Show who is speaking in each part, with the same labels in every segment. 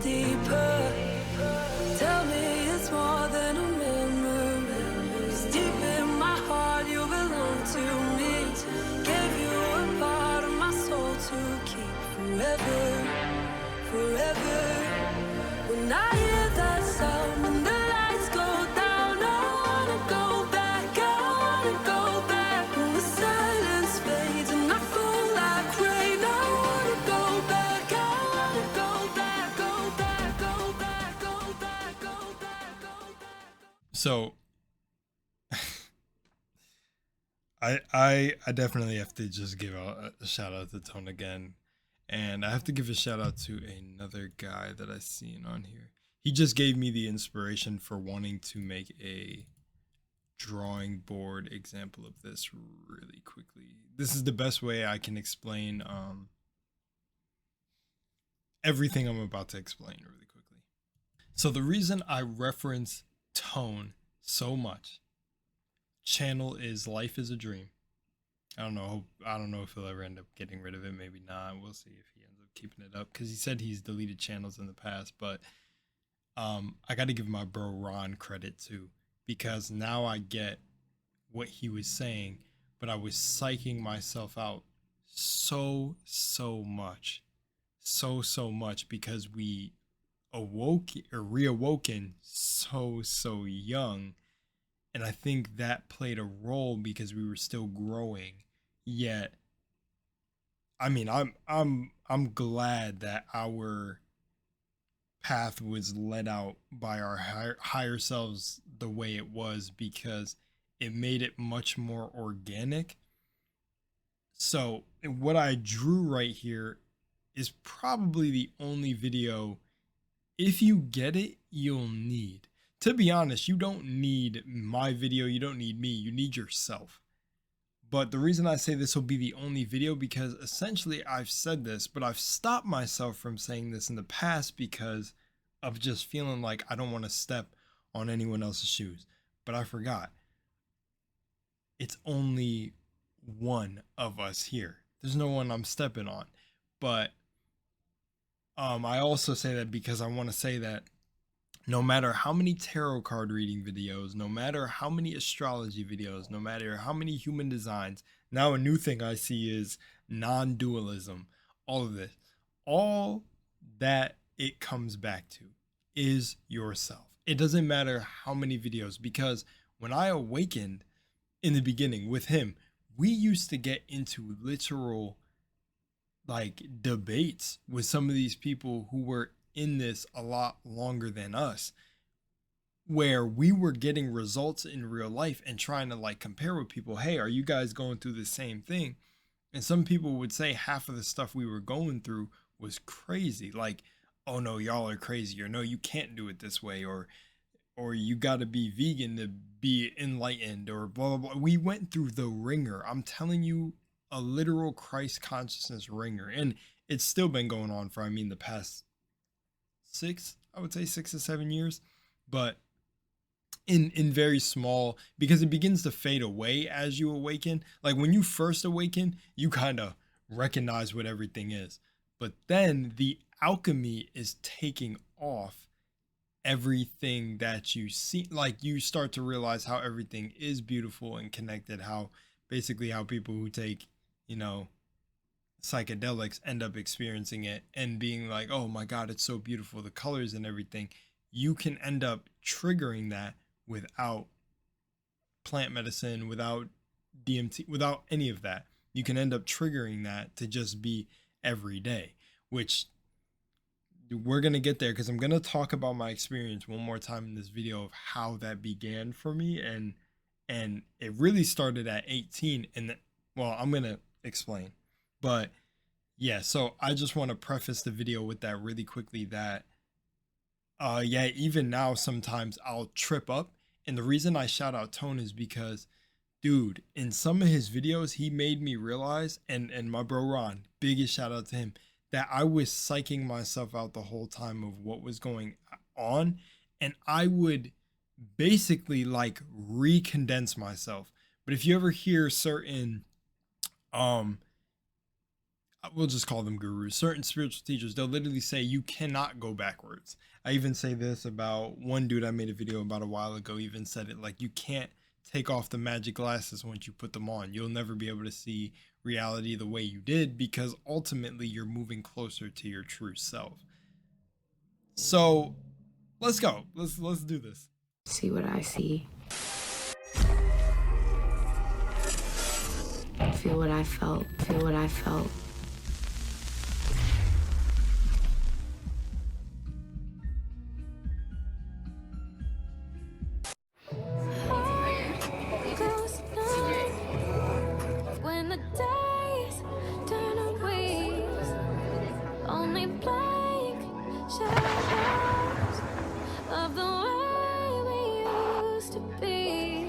Speaker 1: deeper. Tell me it's more than a memory. 'Cause deep in my heart you belong to me. Gave you a part of my soul to keep forever, forever. When I hear that sound and the lights go down, I wanna go back, I wanna go back. When the silence fades and I fall like rain, I wanna go back, I wanna go back, go back, go back, go back, go back, go back.
Speaker 2: So I definitely have to just give a shout out to Tone again. And I have to give a shout out to another guy that I've seen on here. He just gave me the inspiration for wanting to make a drawing board example of this really quickly. This is the best way I can explain everything I'm about to explain really quickly. So the reason I reference Tone so much, channel is Life is a Dream. I don't know if he'll ever end up getting rid of it. Maybe not. We'll see if he ends up keeping it up, because he said he's deleted channels in the past. But I got to give my bro Ron credit too, because now I get what he was saying. But I was psyching myself out so much, so much, because we reawoken so young. And I think that played a role because we were still growing. Yet, I mean, I'm glad that our path was led out by our higher selves the way it was, because it made it much more organic. So what I drew right here is probably the only video, if you get it, you'll need. To be honest, you don't need my video, you don't need me, you need yourself. But the reason I say this will be the only video, because essentially I've said this, but I've stopped myself from saying this in the past because of just feeling like I don't want to step on anyone else's shoes. But I forgot. It's only one of us here. There's no one I'm stepping on. But I also say that because I want to say that no matter how many tarot card reading videos, no matter how many astrology videos, no matter how many human designs, now a new thing I see is non-dualism, all of this, all that it comes back to is yourself. It doesn't matter how many videos, because when I awakened in the beginning with him, we used to get into literal like debates with some of these people who were in this a lot longer than us, where we were getting results in real life and trying to like compare with people. Hey, are you guys going through the same thing? And some people would say half of the stuff we were going through was crazy. Like, oh no, y'all are crazy, or no, you can't do it this way, or you got to be vegan to be enlightened, or blah, blah, blah. We went through the ringer. I'm telling you, a literal Christ consciousness ringer. And it's still been going on for, the past 6 to 7 years, but in very small, because it begins to fade away as you awaken. Like when you first awaken, you kind of recognize what everything is, but then the alchemy is taking off everything that you see. Like you start to realize how everything is beautiful and connected, how basically how people who take, psychedelics end up experiencing it and being like, oh my God, it's so beautiful, the colors and everything. You can end up triggering that without plant medicine, without DMT, without any of that. You can end up triggering that to just be every day, which we're going to get there, because I'm going to talk about my experience one more time in this video of how that began for me. And it really started at 18. And well, I'm going to explain. But yeah, so I just want to preface the video with that really quickly, that even now sometimes I'll trip up. And the reason I shout out Tone is because, dude, in some of his videos, he made me realize, and my bro Ron, biggest shout out to him, that I was psyching myself out the whole time of what was going on. And I would basically like recondense myself. But if you ever hear certain we'll just call them gurus, certain spiritual teachers, they'll literally say you cannot go backwards. I even say this about one dude I made a video about a while ago, even said it like, you can't take off the magic glasses once you put them on. You'll never be able to see reality the way you did, because ultimately you're moving closer to your true self. So let's go. Let's do this.
Speaker 3: See what I see. Feel what I felt. Feel what I felt.
Speaker 1: When the days turn to weeks, only blank shadows of the way we used to be.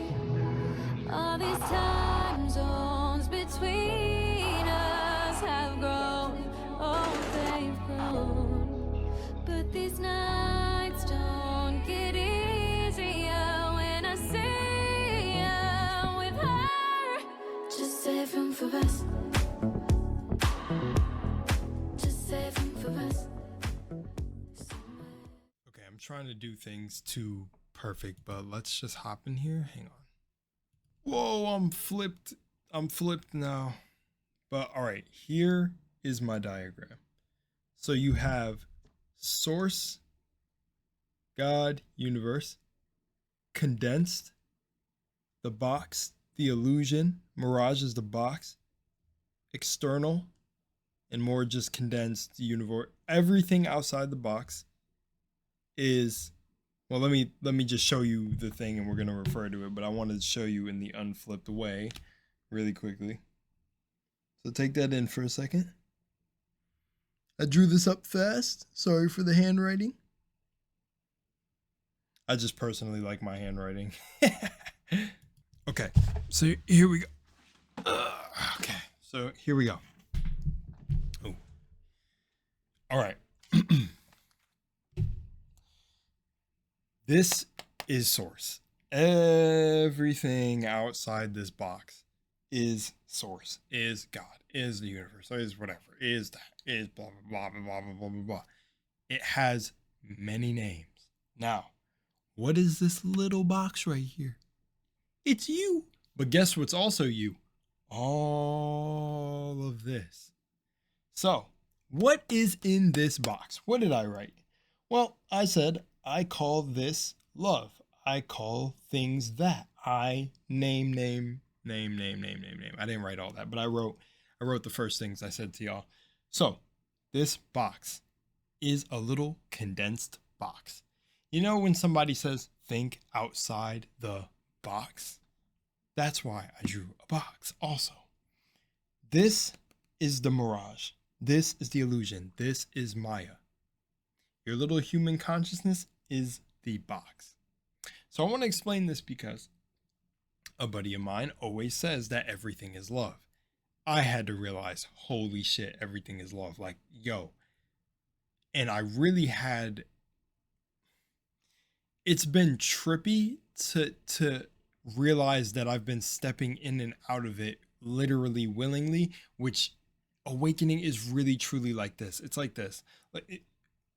Speaker 1: All these time zones between us have grown, oh, they've grown. But these nights don't get easier when I see you with her. Just save him for us. Just save him for us.
Speaker 2: Okay, I'm trying to do things too perfect, but let's just hop in here. Hang on. Whoa, I'm flipped now. But all right, here is my diagram. So you have source, God, universe, condensed, the box, the illusion, mirage is the box, external, and more just condensed universe. Everything outside the box is, well, let me just show you the thing and we're going to refer to it, but I wanted to show you in the unflipped way really quickly. So take that in for a second. I drew this up fast. Sorry for the handwriting. I just personally like my handwriting. Okay, so here we go. Okay, so here we go. Oh, all right. This is source. Everything outside this box is source, is God, is the universe, is whatever, is that, is blah, blah, blah, blah, blah, blah, blah, blah. It has many names. Now, what is this little box right here? It's you. But guess what's also you? All of this. So, what is in this box? What did I write? Well, I said, I call this love. I call things that. I name. I didn't write all that, but I wrote the first things I said to y'all. So this box is a little condensed box. You know when somebody says, think outside the box? That's why I drew a box also. This is the mirage. This is the illusion. This is Maya. Your little human consciousness is the box. So I want to explain this because a buddy of mine always says that everything is love. I had to realize, holy shit, everything is love. Like, yo. And I really had, it's been trippy to realize that I've been stepping in and out of it literally willingly, which awakening is really truly like this. It's like this. Like,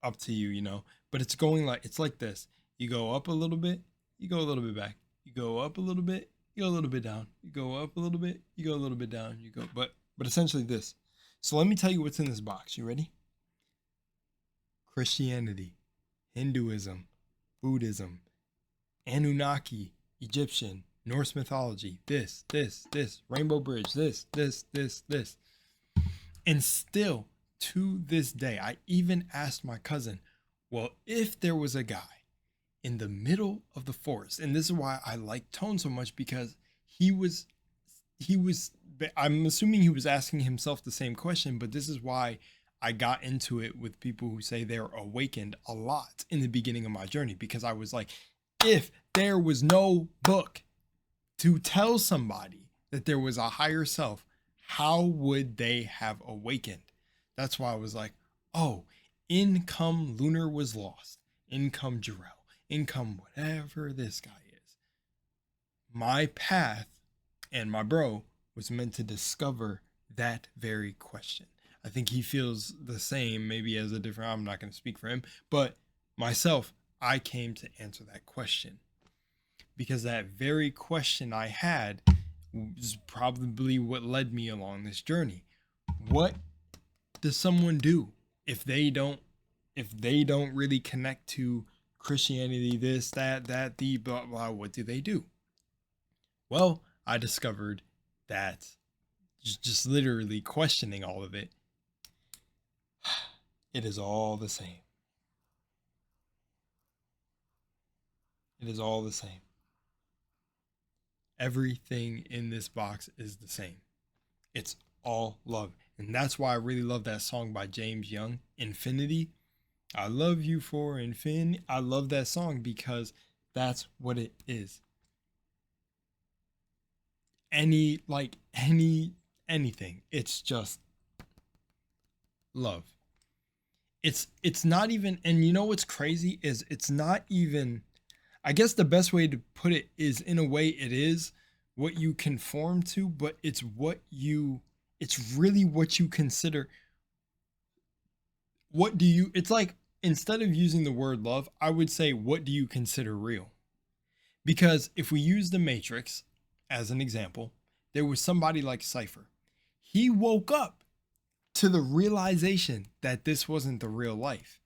Speaker 2: up to you, you know, but it's going like, it's like this. You go up a little bit, you go a little bit back, you go up a little bit, you go a little bit down, you go up a little bit, you go a little bit down, you go, but essentially this. So let me tell you what's in this box. You ready? Christianity, Hinduism, Buddhism, Anunnaki, Egyptian, Norse mythology, this, Rainbow Bridge, this. And still, to this day, I even asked my cousin, well, if there was a guy in the middle of the forest, and this is why I like Tone so much, because he was, I'm assuming he was asking himself the same question, but this is why I got into it with people who say they're awakened a lot in the beginning of my journey, because I was like, if there was no book to tell somebody that there was a higher self, how would they have awakened? That's why I was like, oh, in come Lunar was lost. In come Jarrell. In come whatever this guy is. My path and my bro was meant to discover that very question. I think he feels the same, maybe as a different, I'm not going to speak for him, but myself, I came to answer that question because that very question I had was probably what led me along this journey. What does someone do if they don't really connect to Christianity, this, that, the blah blah? What do they do? Well, I discovered that just literally questioning all of it, it is all the same. It is all the same. Everything in this box is the same. It's all love. And that's why I really love that song by James Young, Infinity. I love you for infinity. I love that song because that's what it is. Anything. It's just love. It's not even, and you know what's crazy is it's not even, I guess the best way to put it is, in a way it is what you conform to, but it's really what you consider. It's like, instead of using the word love, I would say, what do you consider real? Because if we use the Matrix as an example, there was somebody like Cypher. He woke up to the realization that this wasn't the real life.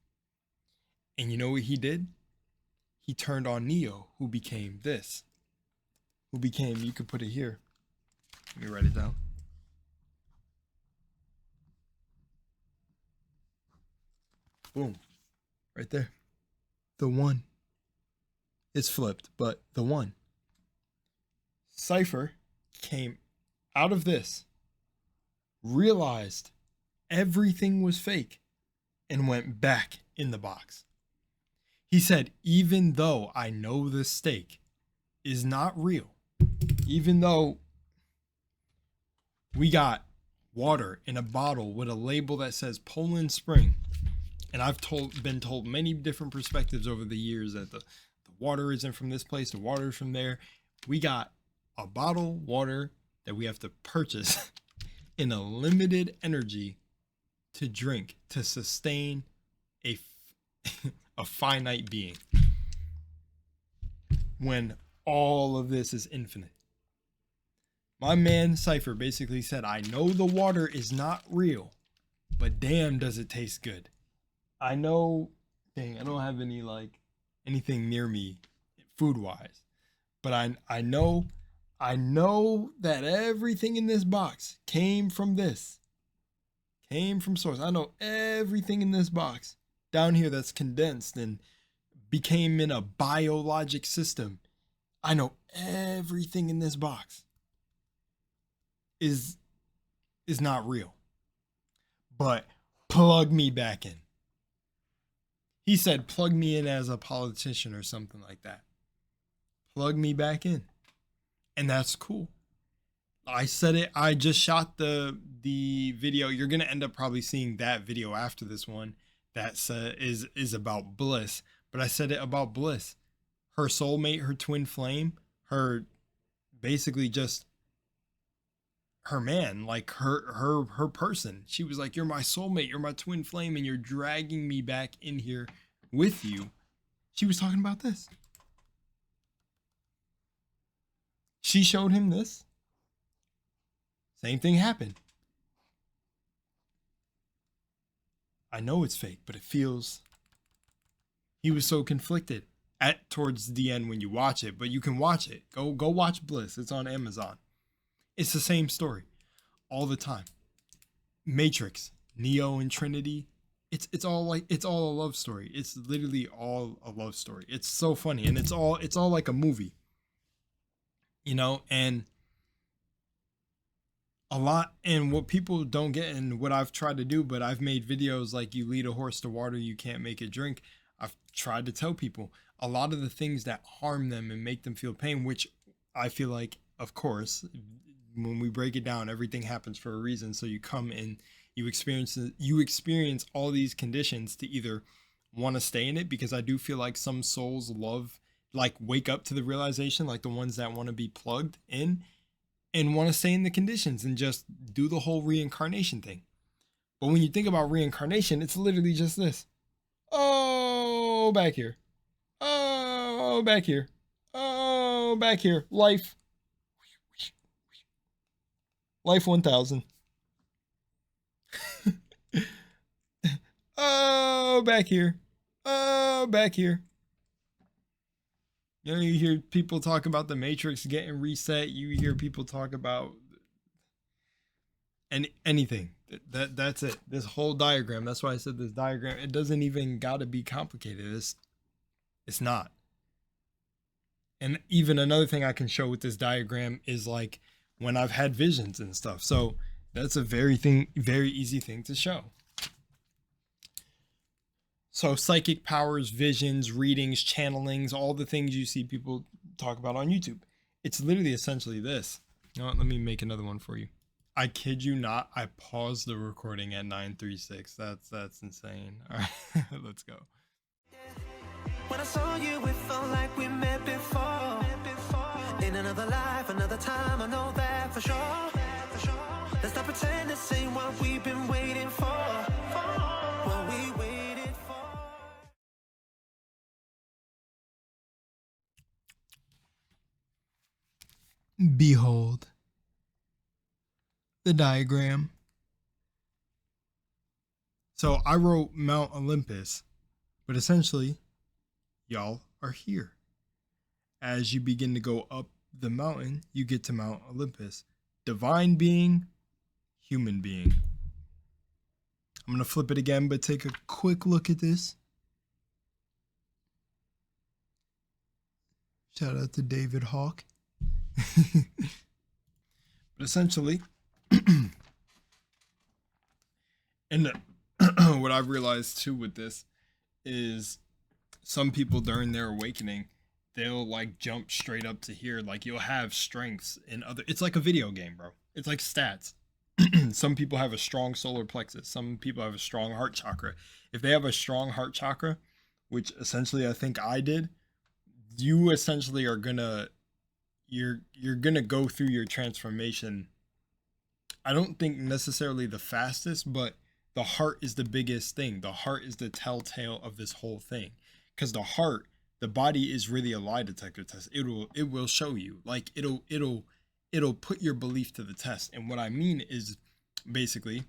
Speaker 2: And you know what he did? He turned on Neo, who became this. You could put it here. Let me write it down. Boom. Right there. The one. It's flipped, but the one. Cypher came out of this, realized everything was fake, and went back in the box. He said, even though I know the steak is not real, even though we got water in a bottle with a label that says Poland Spring, and I've been told many different perspectives over the years that the water isn't from this place, the water is from there. We got a bottle water that we have to purchase in a limited energy to drink, to sustain a finite being, when all of this is infinite. My man Cypher basically said, I know the water is not real, but damn does it taste good. I know, dang, I don't have anything near me food wise, but I know that everything in this box came from source. I know everything in this box down here that's condensed and became in a biologic system. I know everything in this box is not real, but plug me back in. He said, plug me in as a politician or something like that. Plug me back in. And that's cool. I said it. I just shot the video. You're going to end up probably seeing that video after this one. That is about Bliss. But I said it about Bliss. Her soulmate, her twin flame, her basically just her man, like her person. She was like, you're my soulmate, you're my twin flame, and you're dragging me back in here with you. She was talking about this. She showed him this. Same thing happened. I know it's fake, but it feels. He was so conflicted towards the end when you watch it, but you can watch it. Go watch Bliss. It's on Amazon. It's the same story all the time. Matrix, Neo and Trinity. It's all a love story. It's literally all a love story. It's so funny, and it's all like a movie. You know, and a lot, and what people don't get, and what I've tried to do, but I've made videos like, you lead a horse to water, you can't make it drink. I've tried to tell people a lot of the things that harm them and make them feel pain, which I feel like, of course, when we break it down, everything happens for a reason. So you come in, you experience all these conditions to either want to stay in it, because I do feel like some souls wake up to the realization, like the ones that want to be plugged in and want to stay in the conditions and just do the whole reincarnation thing. But when you think about reincarnation, it's literally just this. Oh, back here. Oh, back here. Oh, back here. Life. Life 1000. Oh, back here. Oh, back here. You know, you hear people talk about the Matrix getting reset. You hear people talk about anything. That's it. This whole diagram. That's why I said this diagram. It doesn't even got to be complicated. It's not. And even another thing I can show with this diagram is like when I've had visions and stuff. So that's a very easy thing to show. So psychic powers, visions, readings, channelings, all the things you see people talk about on YouTube. It's literally essentially this. You know what? Let me make another one for you. I kid you not. I paused the recording at 9:36. That's insane. All right, let's go.
Speaker 1: When I saw you, it felt like we met before. In another life, another time, I know that for sure. Let's not pretend this ain't what we've been waiting for. What we waited for.
Speaker 2: Behold the diagram. So I wrote Mount Olympus, but essentially, y'all are here. As you begin to go up the mountain, you get to Mount Olympus. Divine being, human being. I'm going to flip it again, but take a quick look at this. Shout out to David Hawk. But essentially, and what I've realized too with this is some people during their awakening, they'll like jump straight up to here. Like you'll have strengths in other, it's like a video game, bro. It's like stats. Some people have a strong solar plexus. Some people have a strong heart chakra. If they have a strong heart chakra, which essentially I think I did, you essentially are gonna, you're gonna go through your transformation. I don't think necessarily the fastest, but the heart is the biggest thing. The heart is the telltale of this whole thing. Because the heart, the body is really a lie detector test. It will show you. Like it'll put your belief to the test. And what I mean is basically,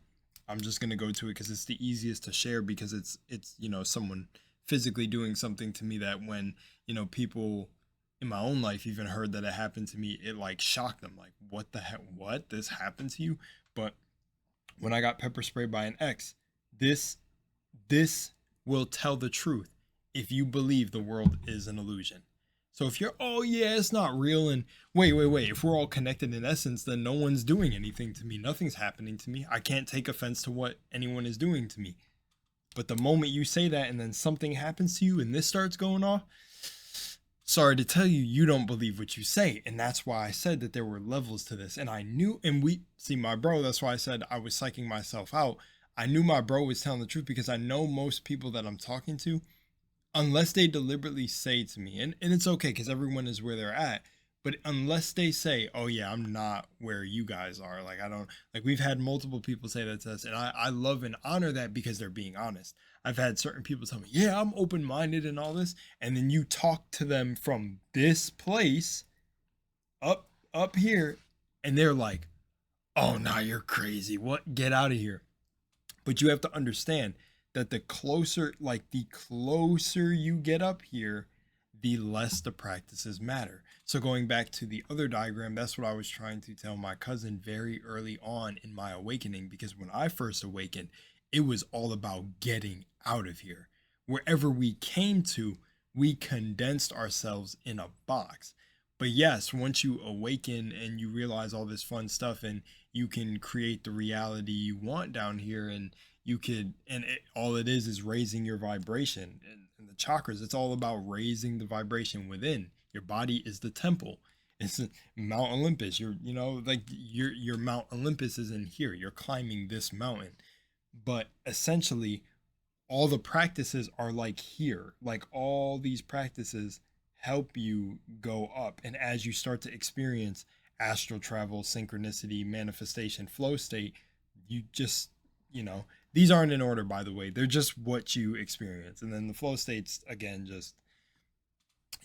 Speaker 2: I'm just gonna go to it because it's the easiest to share, because it's you know, someone physically doing something to me that when, you know, people in my own life even heard that it happened to me, it like shocked them. Like, what the heck? What? This happened to you? But when I got pepper sprayed by an ex, this will tell the truth if you believe the world is an illusion. So if you're, oh yeah, it's not real, and wait, if we're all connected in essence, then no one's doing anything to me. Nothing's happening to me. I can't take offense to what anyone is doing to me. But the moment you say that and then something happens to you and this starts going off, sorry to tell you, you don't believe what you say. And that's why I said that there were levels to this. And I knew, and we see my bro, that's why I said I was psyching myself out. I knew my bro was telling the truth, because I know most people that I'm talking to, unless they deliberately say to me, and it's okay because everyone is where they're at, but unless they say, oh yeah, I'm not where you guys are, like I don't, like we've had multiple people say that to us, and I love and honor that because they're being honest. I've had certain people tell me, yeah, I'm open-minded and all this, and then you talk to them from this place up here, and they're like, oh nah, you're crazy, what, get out of here. But you have to understand that the closer you get up here, the less the practices matter. So going back to the other diagram, that's what I was trying to tell my cousin very early on in my awakening, because when I first awakened, it was all about getting out of here. Wherever we came to, we condensed ourselves in a box. But yes, once you awaken and you realize all this fun stuff, and you can create the reality you want down here, and you could, and all it is raising your vibration, and the chakras, it's all about raising the vibration within. Your body is the temple. It's Mount Olympus. You're like your Mount Olympus is in here. You're climbing this mountain. But essentially, all the practices are like here. Like all these practices help you go up. And as you start to experience astral travel, synchronicity, manifestation, flow state, you just, these aren't in order, by the way. They're just what you experience. And then the flow states, again, just,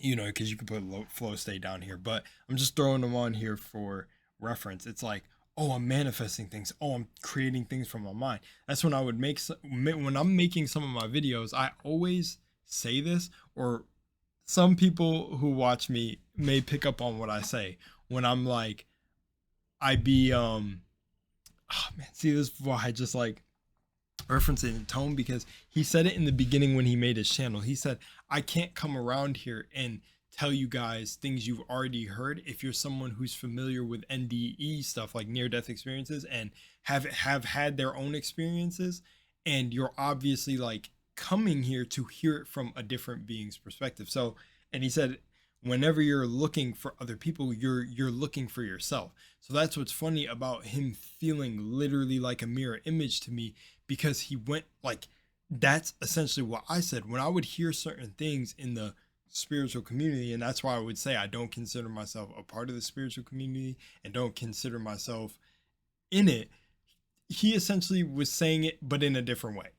Speaker 2: because you can put flow state down here, but I'm just throwing them on here for reference. It's like, oh, I'm manifesting things. Oh, I'm creating things from my mind. That's when I would when I'm making some of my videos, I always say this, or some people who watch me may pick up on what I say when I'm like, oh man, see, this is why I just like referencing in tone, because he said it in the beginning when he made his channel. He said, I can't come around here and tell you guys things you've already heard if you're someone who's familiar with NDE stuff, like near death experiences, and have had their own experiences, and you're obviously like coming here to hear it from a different being's perspective. So, and he said, whenever you're looking for other people, you're looking for yourself. So that's what's funny about him feeling literally like a mirror image to me, because he went like, that's essentially what I said when I would hear certain things in the spiritual community. And that's why I would say I don't consider myself a part of the spiritual community and don't consider myself in it. He essentially was saying it, but in a different way.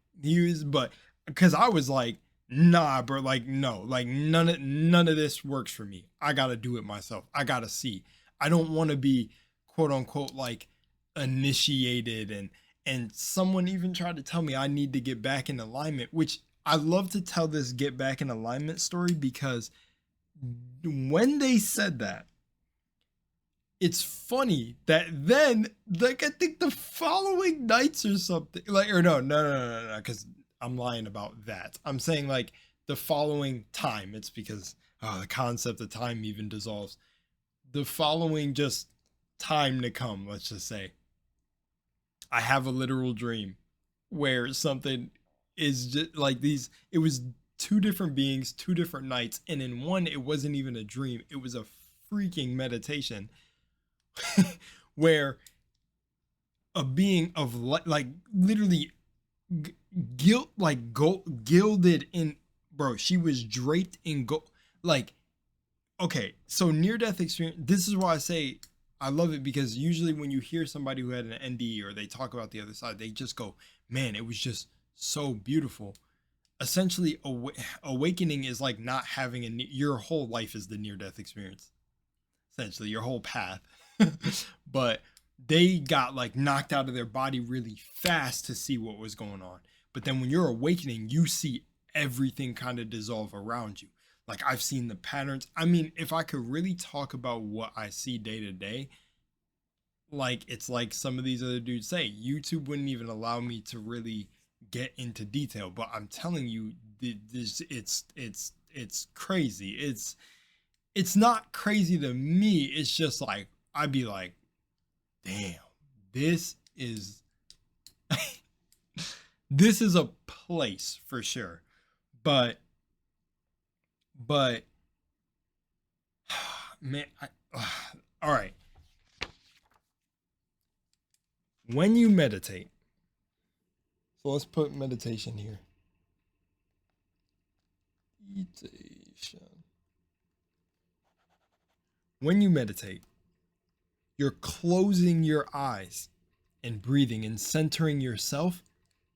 Speaker 2: But because I was like, nah, bro, like, no, like none of this works for me. I got to do it myself. I got to see. I don't want to be quote unquote like initiated, and someone even tried to tell me I need to get back in alignment, which I love to tell this get back in alignment story, because when they said that, it's funny that then, like, I think the following nights or something, like, or no, because I'm lying about that. I'm saying like the following time. It's because the concept of time even dissolves. The following just time to come, let's just say, I have a literal dream where something is just like these. It was two different beings, two different nights. And in one, it wasn't even a dream. It was a freaking meditation where a being of like literally gilded in, bro, she was draped in gold. Like, okay, so near death experience, this is why I say I love it, because usually when you hear somebody who had an NDE or they talk about the other side, they just go, man, it was just so beautiful. Essentially, awakening is like not having your whole life is the near death experience, essentially your whole path. But they got like knocked out of their body really fast to see what was going on. But then when you're awakening, you see everything kind of dissolve around you. Like, I've seen the patterns. I mean, if I could really talk about what I see day to day, like, it's like some of these other dudes say, YouTube wouldn't even allow me to really get into detail. But I'm telling you, it's crazy. It's not crazy to me. It's just like, I'd be like, damn, this is this is a place for sure. But man, all right. When you meditate, so let's put meditation here. Meditation. When you meditate, you're closing your eyes and breathing and centering yourself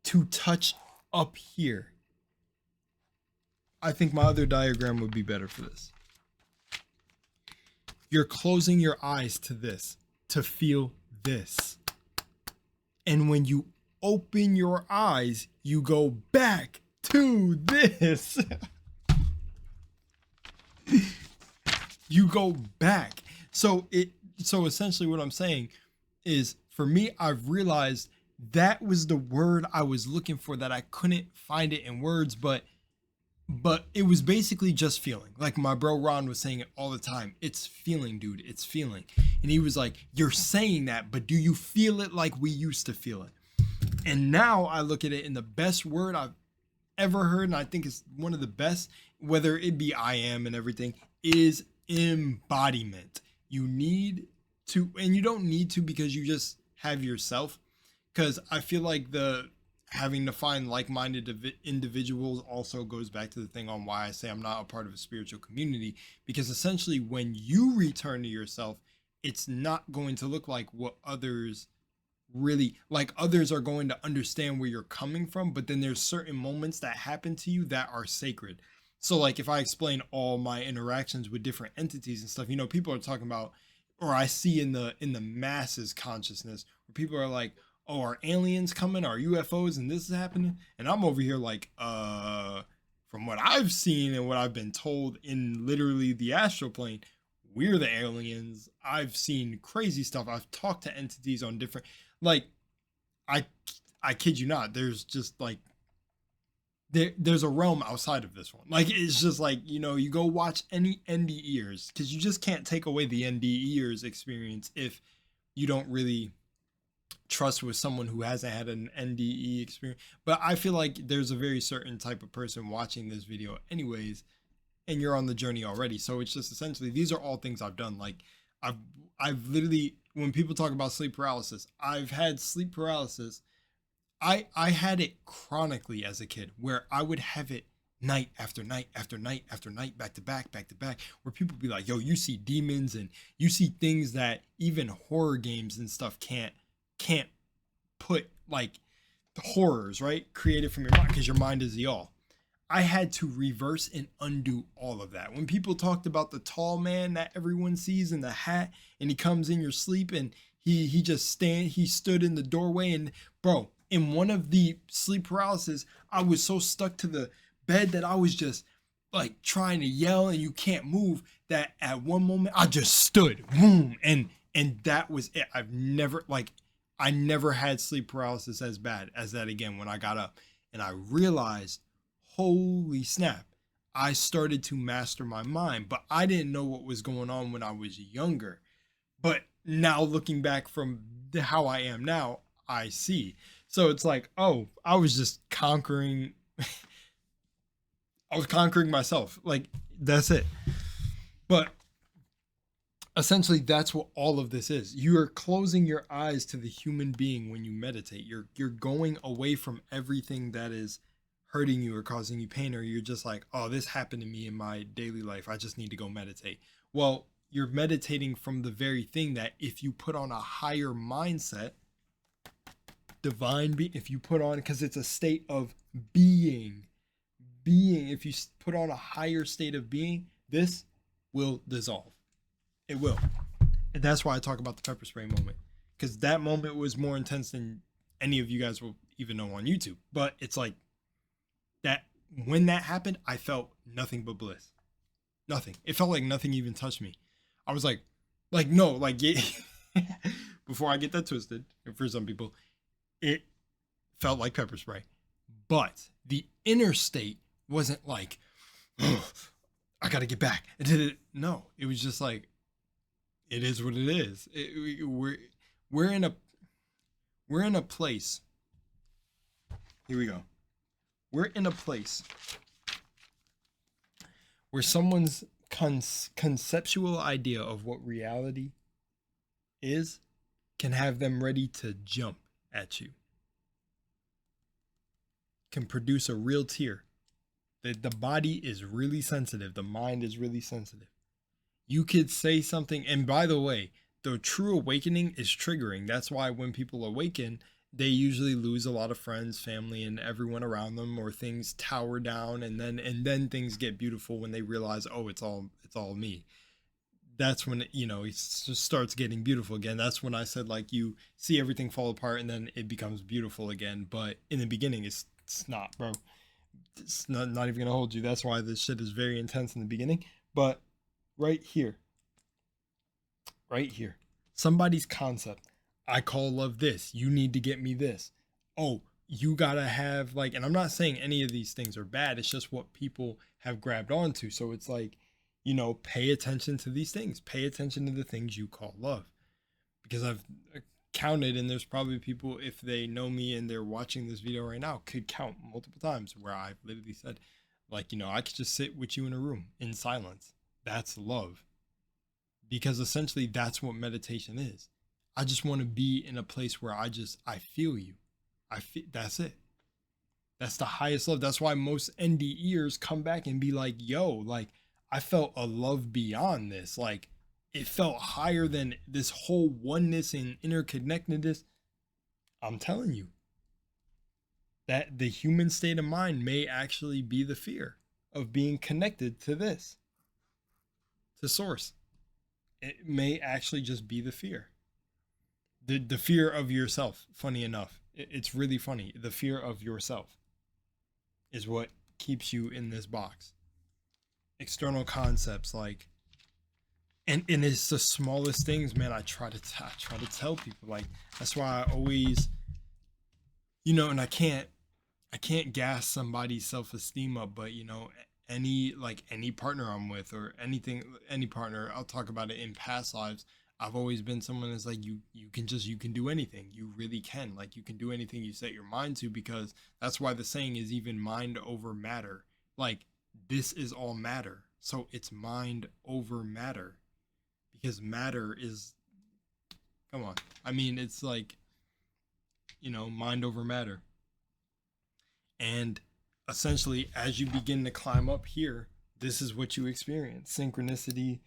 Speaker 2: to touch up here. I think my other diagram would be better for this. You're closing your eyes to this, to feel this. And when you open your eyes, you go back to this. You go back. So essentially what I'm saying is, for me, I've realized that was the word I was looking for, that I couldn't find it in words, but it was basically just feeling. Like my bro Ron was saying it all the time. It's feeling, dude. It's feeling. And he was like, you're saying that, but do you feel it like we used to feel it? And now I look at it in the best word I've ever heard, and I think it's one of the best, whether it be I am and everything, is embodiment. You need to, and you don't need to, because you just have yourself. Because I feel like the having to find like-minded individuals also goes back to the thing on why I say I'm not a part of a spiritual community, because essentially when you return to yourself, it's not going to look like what others really, like, others are going to understand where you're coming from, but then there's certain moments that happen to you that are sacred. So like if I explain all my interactions with different entities and stuff, people are talking about, or I see in the masses consciousness where people are like, oh, are aliens coming? Are UFOs and this is happening? And I'm over here like, from what I've seen and what I've been told in literally the astral plane, we're the aliens. I've seen crazy stuff. I've talked to entities on different, like, I I kid you not. There's just like there's a realm outside of this one. Like it's just like, you go watch any NDEers, because you just can't take away the NDEers experience if you don't really trust with someone who hasn't had an NDE experience. But I feel like there's a very certain type of person watching this video anyways, and you're on the journey already. So it's just essentially, these are all things I've done. Like I've literally, when people talk about sleep paralysis, I've had sleep paralysis. I had it chronically as a kid, where I would have it night after night after night after night, back to back, where people be like, yo, you see demons and you see things that even horror games and stuff can't put, like the horrors, right? Created from your mind, because your mind is the all. I had to reverse and undo all of that. When people talked about the tall man that everyone sees in the hat, and he comes in your sleep and he stood in the doorway, and bro, in one of the sleep paralysis, I was so stuck to the bed that I was just like trying to yell and you can't move, that at one moment I just stood, boom, and that was it. I never had sleep paralysis as bad as that again when I got up, and I realized, holy snap, I started to master my mind. But I didn't know what was going on when I was younger. But now looking back from how I am now, I see. So it's like, oh, I was just conquering. I was conquering myself. Like, that's it. But essentially, that's what all of this is. You are closing your eyes to the human being when you meditate. You're going away from everything that is hurting you or causing you pain, or you're just like, oh, this happened to me in my daily life, I just need to go meditate. Well, you're meditating from the very thing that, if you put on a higher mindset, divine being, if you put on, because it's a state of being, if you put on a higher state of being, this will dissolve. It will. And that's why I talk about the pepper spray moment, because that moment was more intense than any of you guys will even know on YouTube. But it's like that, when that happened, I felt nothing but bliss. Nothing. It felt like nothing even touched me. I was like no, like before I get that twisted, for some people, it felt like pepper spray. But the inner state wasn't like, oh, I gotta get back. No, it was just like, it is what it is. We're in a place. Here we go. We're in a place where someone's conceptual idea of what reality is can have them ready to jump at you. Can produce a real tear. The body is really sensitive. The mind is really sensitive. You could say something, and by the way, the true awakening is triggering. That's why when people awaken, they usually lose a lot of friends, family, and everyone around them, or things tower down, and then things get beautiful when they realize, oh, it's all me. That's when it just starts getting beautiful again. That's when I said, like, you see everything fall apart and then it becomes beautiful again. But in the beginning, it's not, bro. It's not even gonna hold you. That's why this shit is very intense in the beginning. But right here, somebody's concept. I call love this. You need to get me this. Oh, you gotta have, like, and I'm not saying any of these things are bad. It's just what people have grabbed onto. So it's like, pay attention to these things. Pay attention to the things you call love. Because I've counted, and there's probably people, if they know me and they're watching this video right now, could count multiple times where I've literally said, like, I could just sit with you in a room in silence. That's love. Because essentially that's what meditation is. I just want to be in a place where I feel you. That's it. That's the highest love. That's why most NDEers come back and be like, yo, like, I felt a love beyond this. Like, it felt higher than this whole oneness and interconnectedness. I'm telling you that the human state of mind may actually be the fear of being connected to this, to source. It may actually just be the fear. The fear of yourself, funny enough. It's really funny. The fear of yourself is what keeps you in this box. External concepts like, and it's the smallest things, man. I try to tell people, like, that's why I always, and I can't gas somebody's self-esteem up, but any partner I'm with or any partner, I'll talk about it in past lives. I've always been someone that's like, you can do anything. You really can. Like, you can do anything you set your mind to, because that's why the saying is even mind over matter. Like, this is all matter. So it's mind over matter, because matter is, come on. I mean, it's like, mind over matter. And essentially, as you begin to climb up here, this is what you experience. Synchronicity,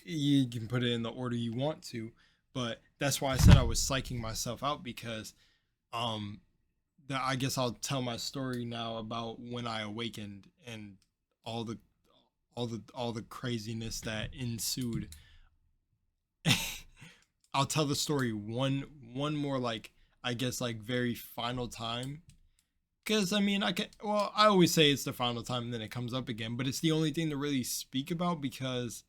Speaker 2: you can put it in the order you want to, but that's why I said I was psyching myself out, because I guess I'll tell my story now about when I awakened and all the craziness that ensued. I'll tell the story one more, like, I guess, like, very final time, because I mean, I always say it's the final time and then it comes up again, but it's the only thing to really speak about, because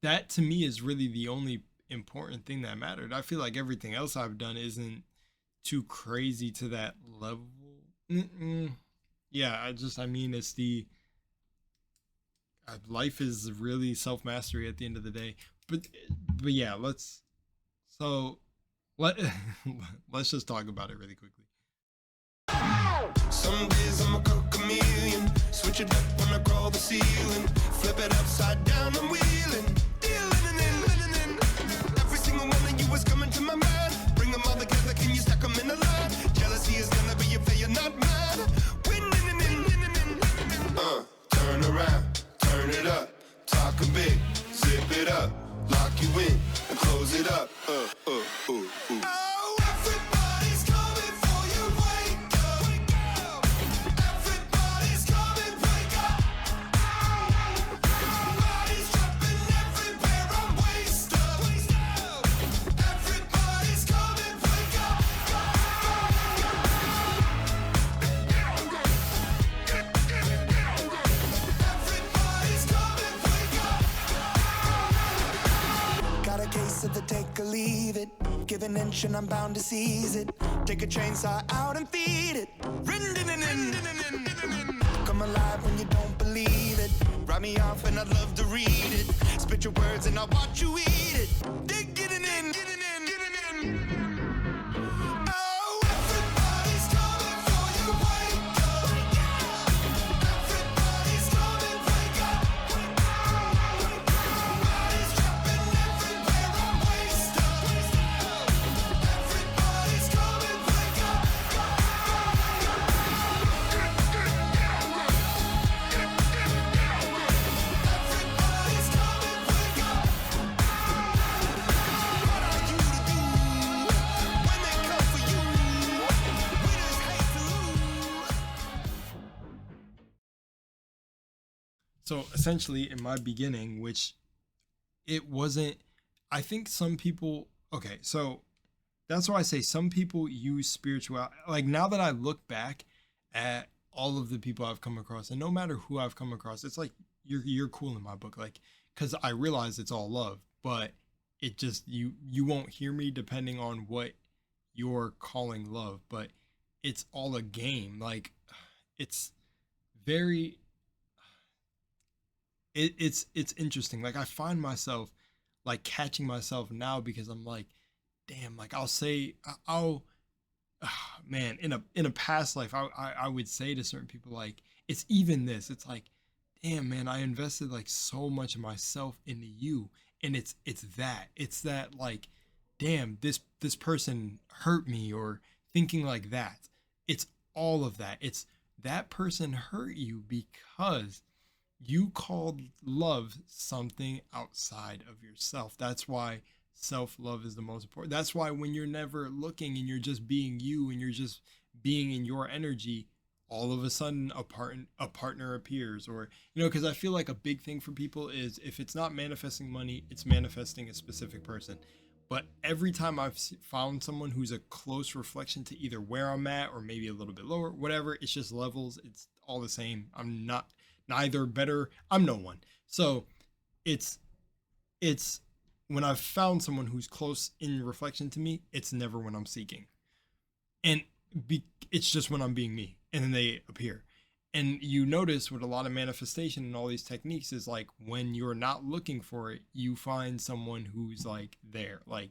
Speaker 2: that to me is really the only important thing that mattered. I feel like everything else I've done isn't too crazy to that level. Yeah, I mean, it's the life is really self-mastery at the end of the day. But yeah, let's just talk about it really quickly.
Speaker 4: Some days I'm a chameleon, switch it up when I crawl the ceiling, flip it upside down, I'm wheeling, dealing. Every single one of you is coming to my mind. Bring them all together, can you stack them in a line? Jealousy is gonna be a failure, not mine. Winning. Turn around, turn it up, talking big, zip it up, lock you in, and close it up. Oh, everybody's coming for you, wake up. Everybody's coming, wake up. Nobody's trapping everywhere, I'm wasted. Everybody's coming, wake up. Everybody's coming, wake up. Got a case of the take or leave it. Give an inch and I'm bound to seize it. Take a chainsaw out and feed it. Come alive when you don't believe it. Write me off and I'd love to read it. Spit your words and I'll watch you eat it. Dig it in. Oh, everybody's coming for you, wake up. Everybody's coming, wake up. Nobody's trapping everywhere, I'm wasted. Everybody's coming, wake up. Everybody's coming, wake up. What are you to do when they come for you? Winners hate to lose.
Speaker 2: So essentially, in my beginning, which it wasn't, I think some people, okay, so that's why I say some people use spirituality. Like, now that I look back at all of the people I've come across, and no matter who I've come across, it's like, you're cool in my book, like, because I realize it's all love, but it just, you won't hear me depending on what you're calling love, but it's all a game. Like, it's very, it's interesting. Like, I find myself like catching myself now, because I'm like, damn, like, I'll man, in a past life, I would say to certain people, like, it's even this, it's like, damn, man, I invested like so much of myself into you, and it's that, like, damn, this person hurt me, or thinking like that. It's all of that. It's that person hurt you because you called love something outside of yourself. That's why self-love is the most important. That's why when you're never looking and you're just being you and you're just being in your energy, all of a sudden a partner appears. Or, you know, because I feel like a big thing for people is if it's not manifesting money, it's manifesting a specific person. But every time I've found someone who's a close reflection to either where I'm at or maybe a little bit lower, whatever, it's just levels. It's all the same. I'm not neither better. I'm no one. So it's when I've found someone who's close in reflection to me, it's never when I'm seeking. And it's just when I'm being me, and then they appear. And you notice with a lot of manifestation and all these techniques is like when you're not looking for it, you find someone who's like there, like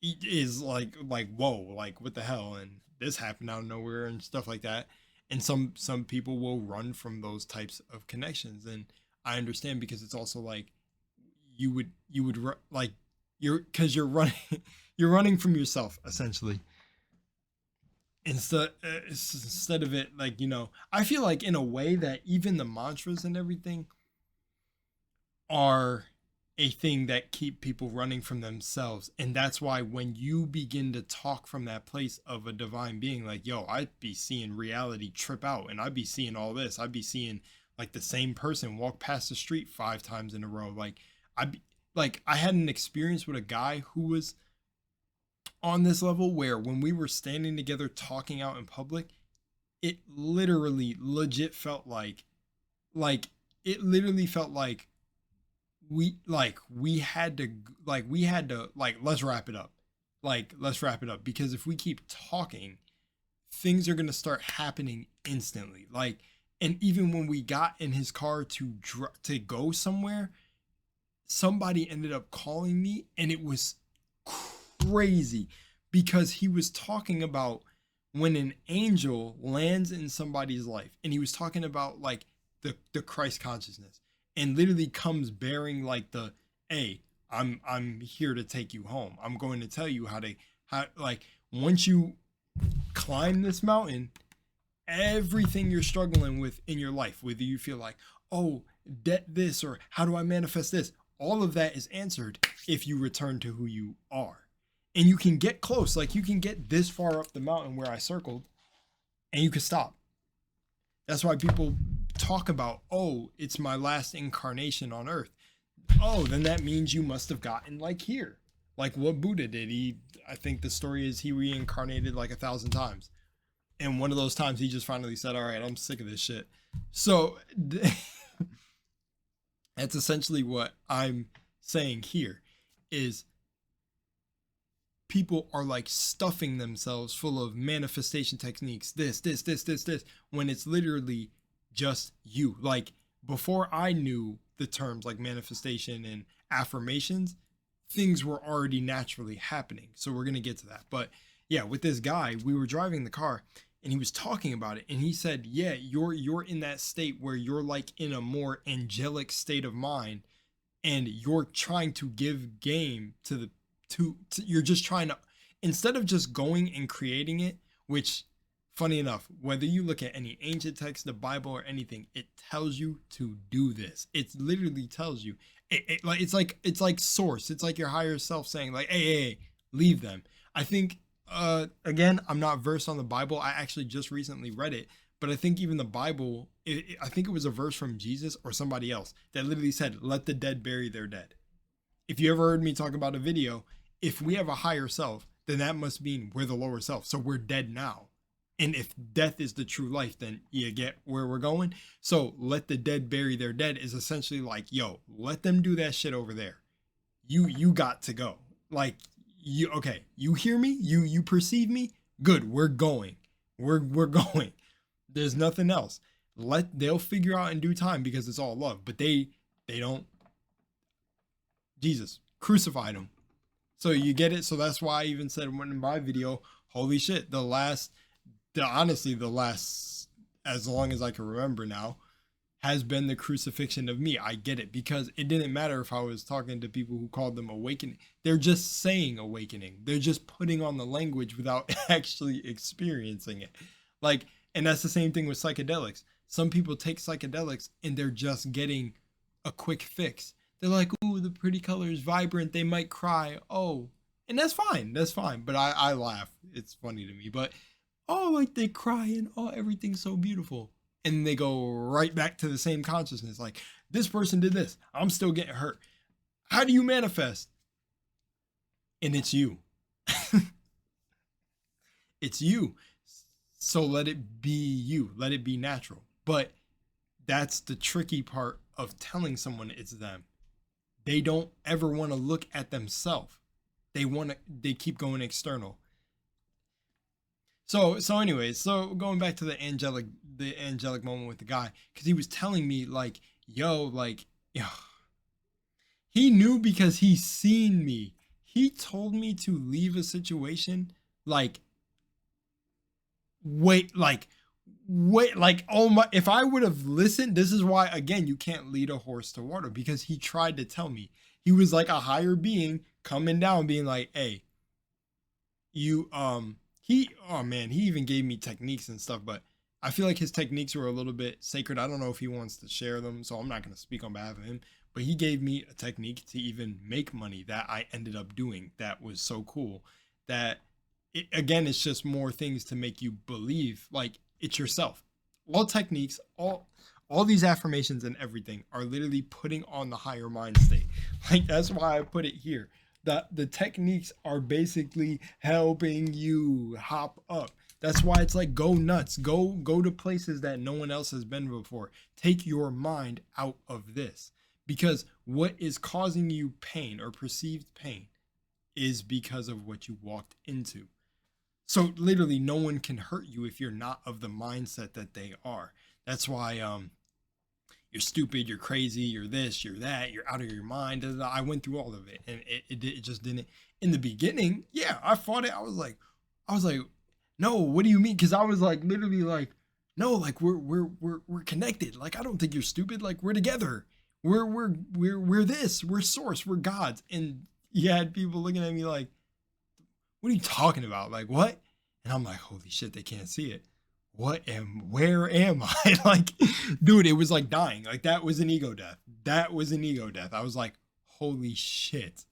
Speaker 2: is like whoa, like what the hell, and this happened out of nowhere and stuff like that. And some people will run from those types of connections, and I understand, because it's also like you would like because you're running you're running from yourself essentially. Instead of it, like, you know, I feel like in a way that even the mantras and everything are a thing that keep people running from themselves. And that's why when you begin to talk from that place of a divine being, like, yo, I'd be seeing reality trip out, and I'd be seeing all this. I'd be seeing like the same person walk past the street 5 times in a row. Like I had an experience with a guy who was on this level where when we were standing together talking out in public, it literally legit felt like it literally felt like we had to let's wrap it up. Let's wrap it up, because if we keep talking, things are going to start happening instantly. Like, and even when we got in his car to go somewhere, somebody ended up calling me, and it was crazy, because he was talking about when an angel lands in somebody's life, and he was talking about like the Christ consciousness, and literally comes bearing like the, hey, I'm here to take you home. I'm going to tell you how like once you climb this mountain, everything you're struggling with in your life, whether you feel like, oh, this, or how do I manifest this, all of that is answered if you return to who you are. And you can get close, like you can get this far up the mountain where I circled, and you can stop. That's why people talk about, oh, it's my last incarnation on earth. Oh, then that means you must have gotten like here. Like what Buddha did. I think the story is he reincarnated like 1,000 times. And one of those times he just finally said, all right, I'm sick of this shit. So that's essentially what I'm saying here is people are like stuffing themselves full of manifestation techniques, this, when it's literally just you. Like before I knew the terms like manifestation and affirmations, things were already naturally happening. So we're going to get to that. But yeah, with this guy, we were driving the car and he was talking about it. And he said, yeah, you're in that state where you're like in a more angelic state of mind, and you're trying to give game to you're just trying to, instead of just going and creating it, which funny enough, whether you look at any ancient text, the Bible or anything, it tells you to do this. It literally tells you it's like source. It's like your higher self saying like, hey, leave them. I think, again, I'm not versed on the Bible. I actually just recently read it, but I think even the Bible, I think it was a verse from Jesus or somebody else that literally said, let the dead bury their dead. If you ever heard me talk about a video, if we have a higher self, then that must mean we're the lower self. So we're dead now. And if death is the true life, then you get where we're going. So let the dead bury their dead is essentially like, yo, let them do that shit over there. You got to go. Like, okay, you hear me? You perceive me? Good, we're going. We're going. There's nothing else. They'll figure out in due time, because it's all love. But they don't. Jesus crucified him. So you get it. So that's why I even said in my video, holy shit, the last, as long as I can remember now, has been the crucifixion of me. I get it, because it didn't matter if I was talking to people who called them awakening. They're just saying awakening. They're just putting on the language without actually experiencing it. Like, and that's the same thing with psychedelics. Some people take psychedelics and they're just getting a quick fix. They're like, ooh, oh, the pretty colors, vibrant, they might cry. Oh, and that's fine. That's fine. But I laugh. It's funny to me. But, oh, like they cry and, oh, everything's so beautiful. And they go right back to the same consciousness. Like, this person did this. I'm still getting hurt. How do you manifest? And it's you. It's you. So let it be you. Let it be natural. But that's the tricky part of telling someone it's them. They don't ever want to look at themselves. They keep going external. So anyways, so going back to the angelic moment with the guy, because he was telling me like, yo, he knew because he seen me. He told me to leave a situation like, oh my, if I would have listened, this is why, again, you can't lead a horse to water, because he tried to tell me. He was like a higher being coming down being like, hey, you, he even gave me techniques and stuff, but I feel like his techniques were a little bit sacred. I don't know if he wants to share them, so I'm not going to speak on behalf of him, but he gave me a technique to even make money that I ended up doing that was so cool that again, it's just more things to make you believe like it's yourself. All techniques, all these affirmations and everything are literally putting on the higher mind state. Like, that's why I put it here. The techniques are basically helping you hop up. That's why it's like, go nuts, go to places that no one else has been before. Take your mind out of this, because what is causing you pain or perceived pain is because of what you walked into. So literally no one can hurt you if you're not of the mindset that they are. That's why you're stupid, you're crazy, you're this, you're that, you're out of your mind. I went through all of it, and it just didn't. In the beginning, yeah, I fought it. I was like, no, what do you mean? Because I was like, literally like, no, like we're connected. Like, I don't think you're stupid. Like, we're together. We're this. We're source. We're gods. And you had people looking at me like, what are you talking about? Like, what? And I'm like, holy shit, they can't see it. Where am I? Like, dude, it was like dying. Like, that was an ego death. That was an ego death. I was like, holy shit.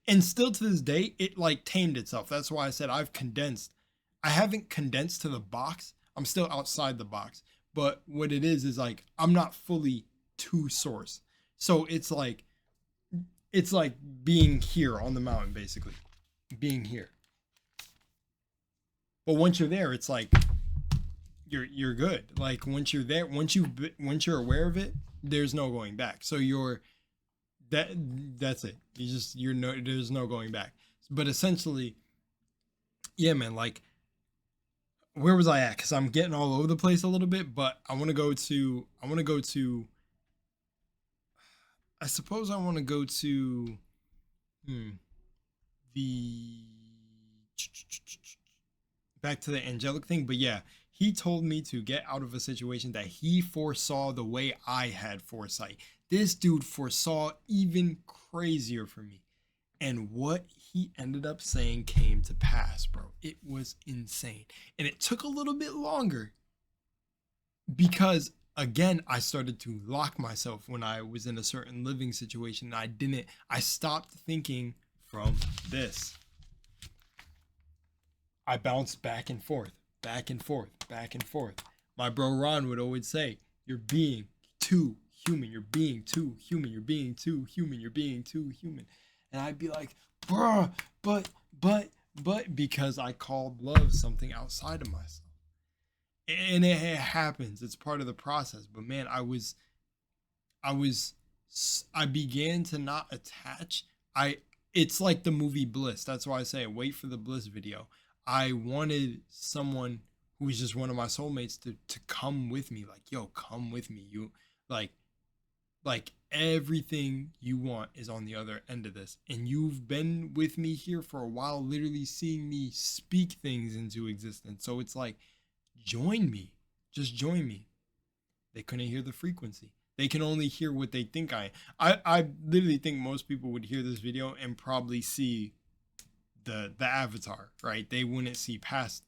Speaker 2: And still to this day, it like tamed itself. That's why I said I've condensed. I haven't condensed to the box. I'm still outside the box. But what it is like, I'm not fully to source. So it's like being here on the mountain, basically. Being here. But once you're there, it's like you're good. Like, once you're there, once you're aware of it, there's no going back. So that's it. There's no going back. But essentially, yeah, man, like, where was I at? Because I'm getting all over the place a little bit, but I suppose I want to go to back to the angelic thing. But yeah, he told me to get out of a situation that he foresaw the way I had foresight. This dude foresaw even crazier for me. And what he ended up saying came to pass, bro. It was insane. And it took a little bit longer because, again, I started to lock myself when I was in a certain living situation. I stopped thinking from this. I bounced back and forth, back and forth, back and forth. My bro Ron would always say, you're being too human. You're being too human. You're being too human. You're being too human. And I'd be like, bruh, but, because I called love something outside of myself. And it happens. It's part of the process. But man, I began to not attach. It's like the movie Bliss. That's why I say wait for the Bliss video. I wanted someone who was just one of my soulmates to come with me. Like, yo, come with me. You like everything you want is on the other end of this. And you've been with me here for a while, literally seeing me speak things into existence. So it's like, join me. Just join me. They couldn't hear the frequency. They can only hear what they think I literally think most people would hear this video and probably see the avatar, right? They can't see past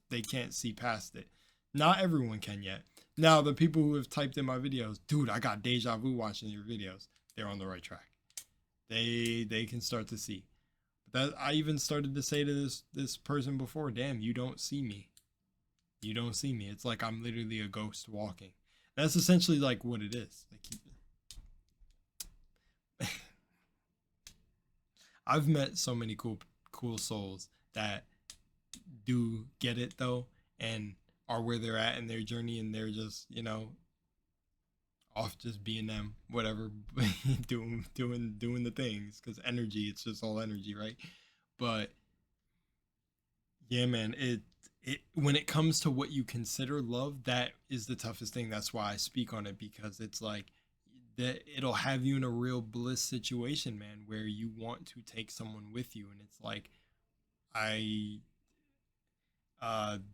Speaker 2: it. Not everyone can yet. Now, the people who have typed in my videos, dude, I got deja vu watching your videos. They're on the right track. They can start to see. But that I even started to say to this person before, damn, you don't see me. You don't see me. It's like I'm literally a ghost walking. That's essentially like what it is. Like I've met so many cool souls that do get it though, and are where they're at in their journey, and they're just, you know, off just being them, whatever, doing the things, because energy, it's just all energy, right? But yeah, man, it when it comes to what you consider love, that is the toughest thing. That's why I speak on it, because it's like that it'll have you in a real bliss situation, man, where you want to take someone with you. And it's like,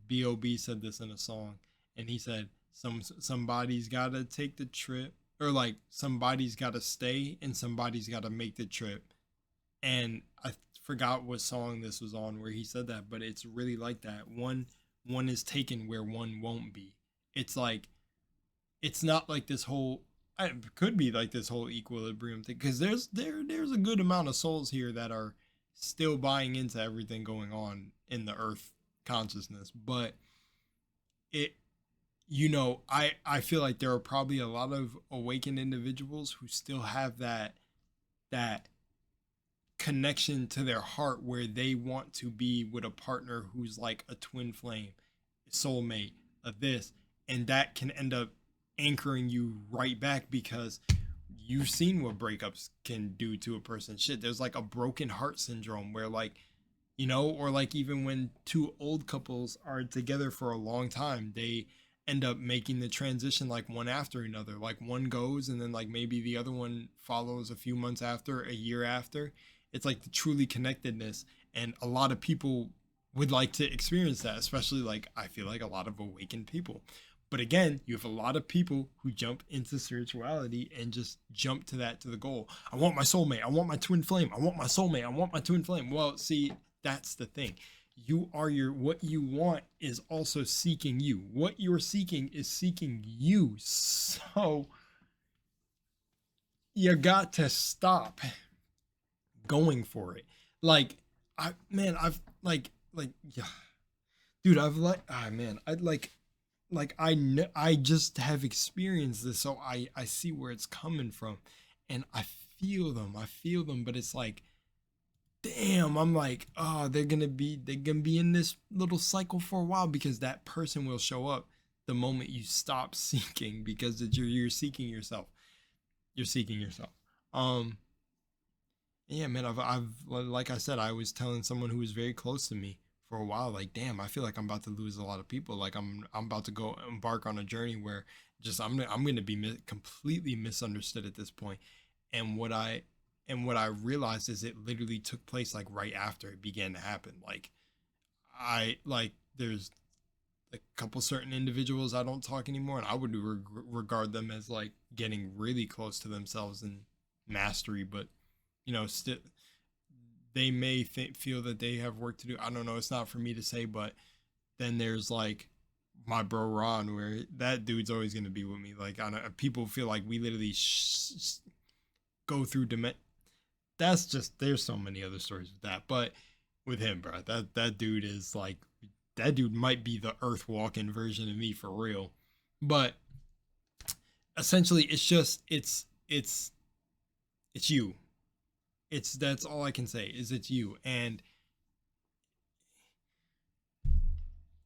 Speaker 2: B.O.B. said this in a song, and he said somebody's gotta take the trip, or like somebody's gotta stay and somebody's gotta make the trip. And I forgot what song this was on where he said that, but it's really like that. One is taken where one won't be. It's like, it's not like this whole, it could be like this whole equilibrium thing, because there's a good amount of souls here that are still buying into everything going on in the earth consciousness. But it, you know, I feel like there are probably a lot of awakened individuals who still have that connection to their heart, where they want to be with a partner who's like a twin flame, soulmate of this, and that can end up anchoring you right back, because you've seen what breakups can do to a person. Shit, there's like a broken heart syndrome where, like, you know, or like even when two old couples are together for a long time, they end up making the transition like one after another. Like one goes and then like maybe the other one follows a few months after, a year after. It's like the truly connectedness, and a lot of people would like to experience that, especially like I feel like a lot of awakened people. But again, you have a lot of people who jump into spirituality and just jump to the goal. I want my soulmate. I want my twin flame. I want my soulmate. I want my twin flame. Well, see, that's the thing. You are what you want is also seeking you. What you're seeking is seeking you. So you got to stop going for it. Like, I've yeah, dude, I just have experienced this, so I see where it's coming from, and I feel them, but it's like, damn, I'm like, oh, they're gonna be in this little cycle for a while, because that person will show up the moment you stop seeking, because you're seeking yourself. Yeah, man, I've like I said, I was telling someone who was very close to me for a while, like, damn, I feel like I'm about to lose a lot of people. Like I'm about to go embark on a journey where just I'm going to be completely misunderstood at this point. And what I realized is it literally took place like right after it began to happen. Like there's a couple certain individuals I don't talk anymore, and I would regard them as like getting really close to themselves and mastery, but you know, still they may feel that they have work to do. I don't know. It's not for me to say, but then there's like my bro Ron, where that dude's always going to be with me. Like, people feel like we literally go through that's just, there's so many other stories with that, but with him, bro, that dude is like, that dude might be the earth walking version of me for real. But essentially it's just, it's you. That's all I can say, is it's you. And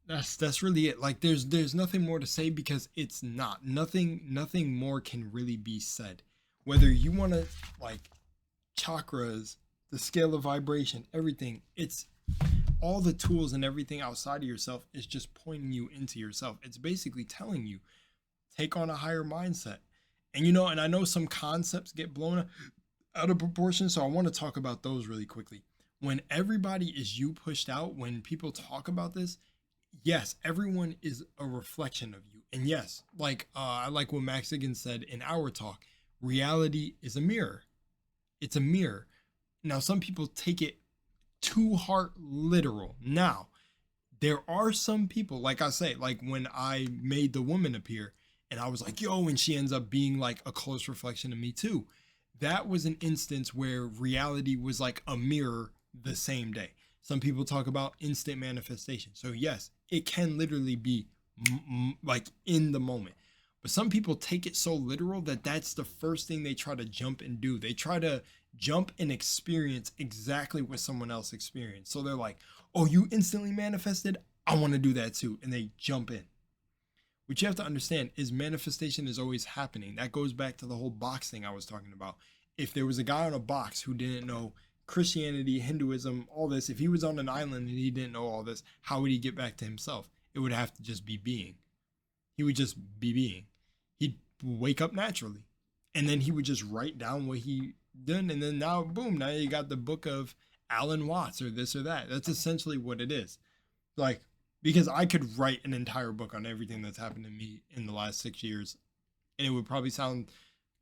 Speaker 2: that's really it. Like there's nothing more to say, because it's nothing more can really be said. Whether you want to like chakras, the scale of vibration, everything, it's all the tools and everything outside of yourself is just pointing you into yourself. It's basically telling you, take on a higher mindset. And you know, and I know some concepts get blown out of proportion, so I want to talk about those really quickly. When everybody is you pushed out, when people talk about this, yes, everyone is a reflection of you. And yes, like I like what Max Higgins said in our talk, reality is a mirror. It's a mirror. Now, some people take it too hard literal. Now, there are some people, like I say, like when I made the woman appear and I was like, yo, and she ends up being like a close reflection of me too. that was an instance where reality was like a mirror the same day. Some people talk about instant manifestation. So yes, it can literally be like in the moment. But some people take it so literal that that's the first thing they try to jump and do. They try to jump and experience exactly what someone else experienced. So they're like, oh, you instantly manifested? I want to do that too. And they jump in. What you have to understand is manifestation is always happening. That goes back to the whole box thing I was talking about. If there was a guy on a box who didn't know Christianity, Hinduism, all this, if he was on an island and he didn't know all this, how would he get back to himself? It would have to just be being. He would just be being. He'd wake up naturally. And then he would just write down what he done. And then now, boom, now you got the book of Alan Watts or this or that. That's essentially what it is. Like, because I could write an entire book on everything that's happened to me in the last 6 years. And it would probably sound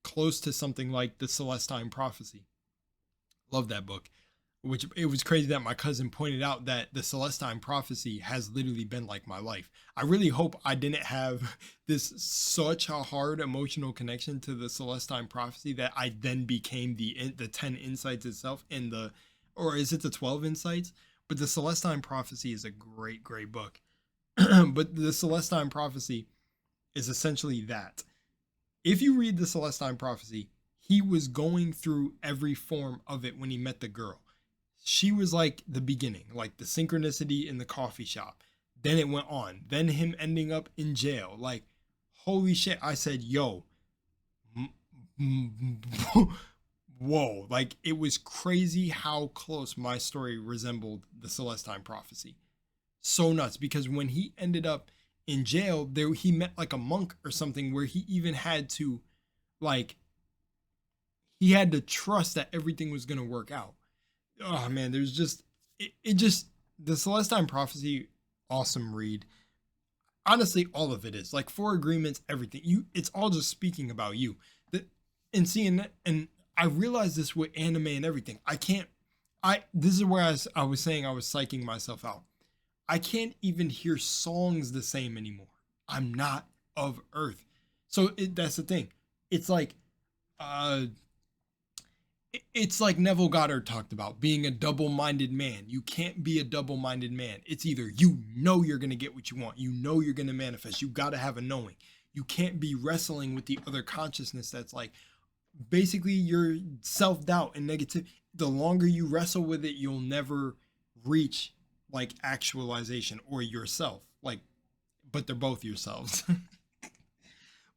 Speaker 2: close to something like the Celestine Prophecy. Love that book. Which it was crazy that my cousin pointed out that the Celestine Prophecy has literally been like my life. I really hope I didn't have this such a hard emotional connection to the Celestine Prophecy that I then became the 10 insights itself in the, or is it the 12 insights? But the Celestine Prophecy is a great, great book. But the Celestine Prophecy is essentially that. If you read the Celestine Prophecy, he was going through every form of it when he met the girl. She was like the beginning, like the synchronicity in the coffee shop. Then it went on. Then him ending up in jail. Like, holy shit. I said, yo. Whoa. Like, it was crazy how close my story resembled the Celestine Prophecy. So nuts. Because when he ended up in jail, he met like a monk or something where he even had to, like, he had to trust that everything was going to work out. Oh man, there's just, the Celestine Prophecy, awesome read. Honestly, all of it is like 4 agreements, everything. It's all just speaking about you. And seeing that, and I realized this with anime and everything. This is where I was saying I was psyching myself out. I can't even hear songs the same anymore. I'm not of Earth. So that's the thing. It's like Neville Goddard talked about being a double-minded man. You can't be a double-minded man. It's either you know you're going to get what you want. You know you're going to manifest. You got to have a knowing. You can't be wrestling with the other consciousness that's like basically your self-doubt and negative. The longer you wrestle with it, you'll never reach like actualization or yourself. Like, but they're both yourselves.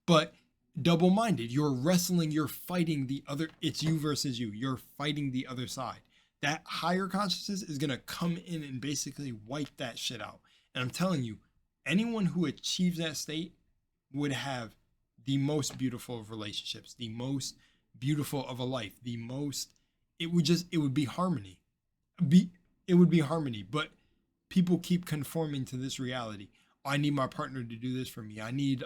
Speaker 2: But double-minded, you're wrestling, you're fighting the other, it's you versus you, you're fighting the other side. That higher consciousness is going to come in and basically wipe that shit out. And I'm telling you, anyone who achieves that state would have the most beautiful of relationships, the most beautiful of a life, it would be harmony. It would be harmony, but people keep conforming to this reality. I need my partner to do this for me. I need,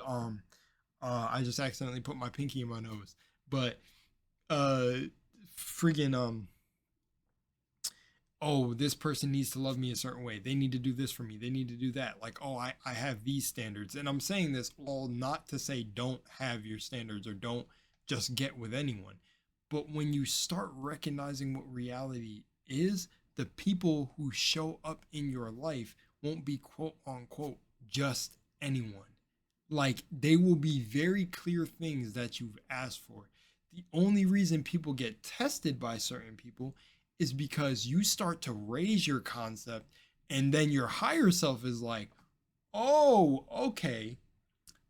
Speaker 2: I just accidentally put my pinky in my nose, but oh, this person needs to love me a certain way. They need to do this for me. They need to do that. Like, oh, I have these standards. And I'm saying this all not to say don't have your standards or don't just get with anyone. But when you start recognizing what reality is, the people who show up in your life won't be quote unquote just anyone. Like, they will be very clear things that you've asked for. The only reason people get tested by certain people is because you start to raise your concept and then your higher self is like, oh, okay.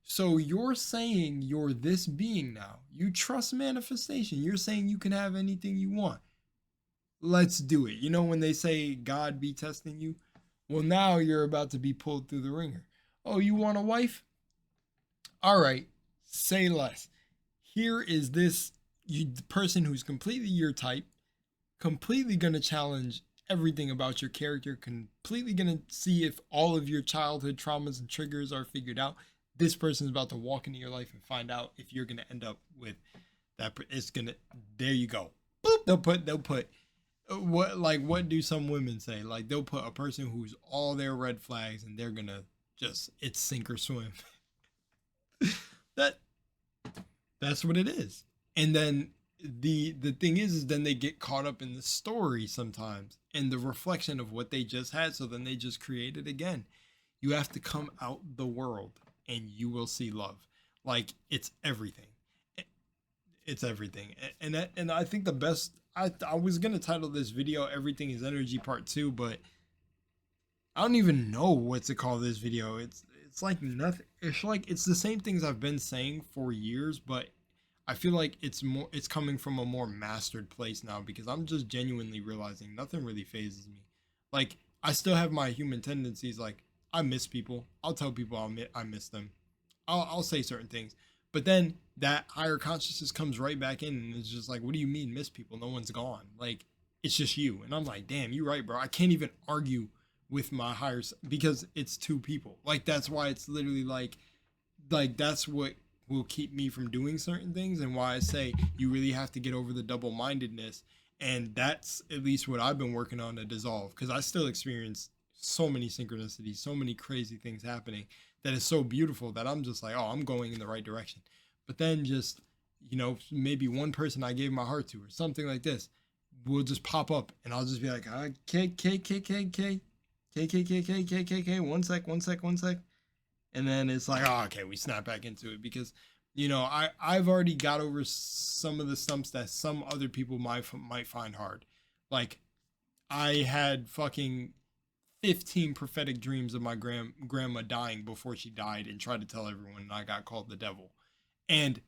Speaker 2: So you're saying you're this being now. You trust manifestation. You're saying you can have anything you want. Let's do it. You know when they say God be testing you? Well, now you're about to be pulled through the ringer. Oh, you want a wife? All right, say less. Here is this the person who's completely your type, completely going to challenge everything about your character, completely going to see if all of your childhood traumas and triggers are figured out. This person's about to walk into your life and find out if you're going to end up with that. There you go. Boop, they'll put, what do some women say? Like, they'll put a person who's all their red flags and they're going to it's sink or swim. That's what it is. And then the thing is then they get caught up in the story sometimes and the reflection of what they just had, so then they just create it again. You have to come out the world and you will see love. Like, it's everything. It's everything. And I think the best, I was gonna title this video "Everything is Energy Part 2," but I don't even know what to call this video. It's like nothing. It's like it's the same things I've been saying for years, but I feel like it's coming from a more mastered place now, because I'm just genuinely realizing nothing really phases me. Like, I still have my human tendencies. Like, I miss people. I'll tell people I miss them. I'll say certain things, but then that higher consciousness comes right back in, and it's just like, what do you mean miss people? No one's gone. Like, it's just you. And I'm like, damn, you're right, bro. I can't even argue with my higher because it's two people. Like, that's why it's literally like that's what will keep me from doing certain things, and why I say you really have to get over the double-mindedness. And that's at least what I've been working on to dissolve, because I still experience so many synchronicities, so many crazy things happening that is so beautiful that I'm just like, oh, I'm going in the right direction. But then just, maybe one person I gave my heart to or something like this will just pop up, and I'll just be like, K, 1 sec. And then it's like, oh, okay, we snap back into it, because, I've already got over some of the stumps that some other people might find hard. Like, I had fucking 15 prophetic dreams of my grandma dying before she died, and tried to tell everyone, and I got called the devil. And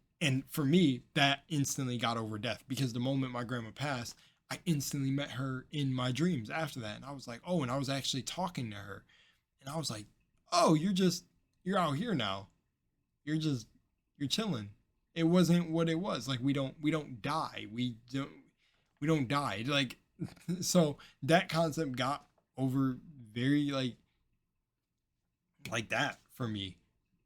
Speaker 2: for me, that instantly got over death, because the moment my grandma passed, I instantly met her in my dreams after that. And I was like, oh, and I was actually talking to her. And I was like, oh, you're out here now. You're chilling. It wasn't what it was. Like, we don't die. We don't die. Like, so that concept got over very like that for me,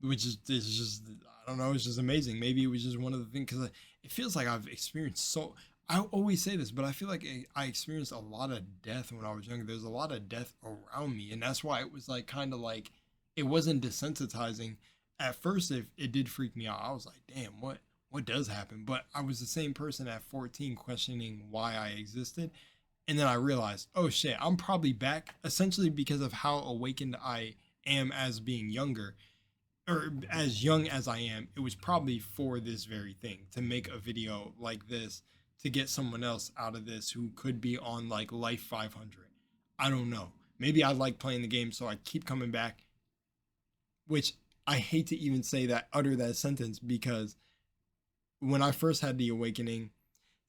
Speaker 2: which is just, I don't know, it's just amazing. Maybe it was just one of the things, because it feels like I've experienced I always say this, but I feel like I experienced a lot of death when I was younger. There's a lot of death around me, and that's why it was like kind of like, it wasn't desensitizing. At first, it did freak me out. I was like, damn, what does happen? But I was the same person at 14 questioning why I existed. And then I realized, oh shit, I'm probably back essentially because of how awakened I am as being younger, or as young as I am. It was probably for this very thing, to make a video like this, to get someone else out of this who could be on like life 500. I don't know. Maybe I like playing the game, so I keep coming back, which I hate to even say that, utter that sentence, because when I first had the awakening,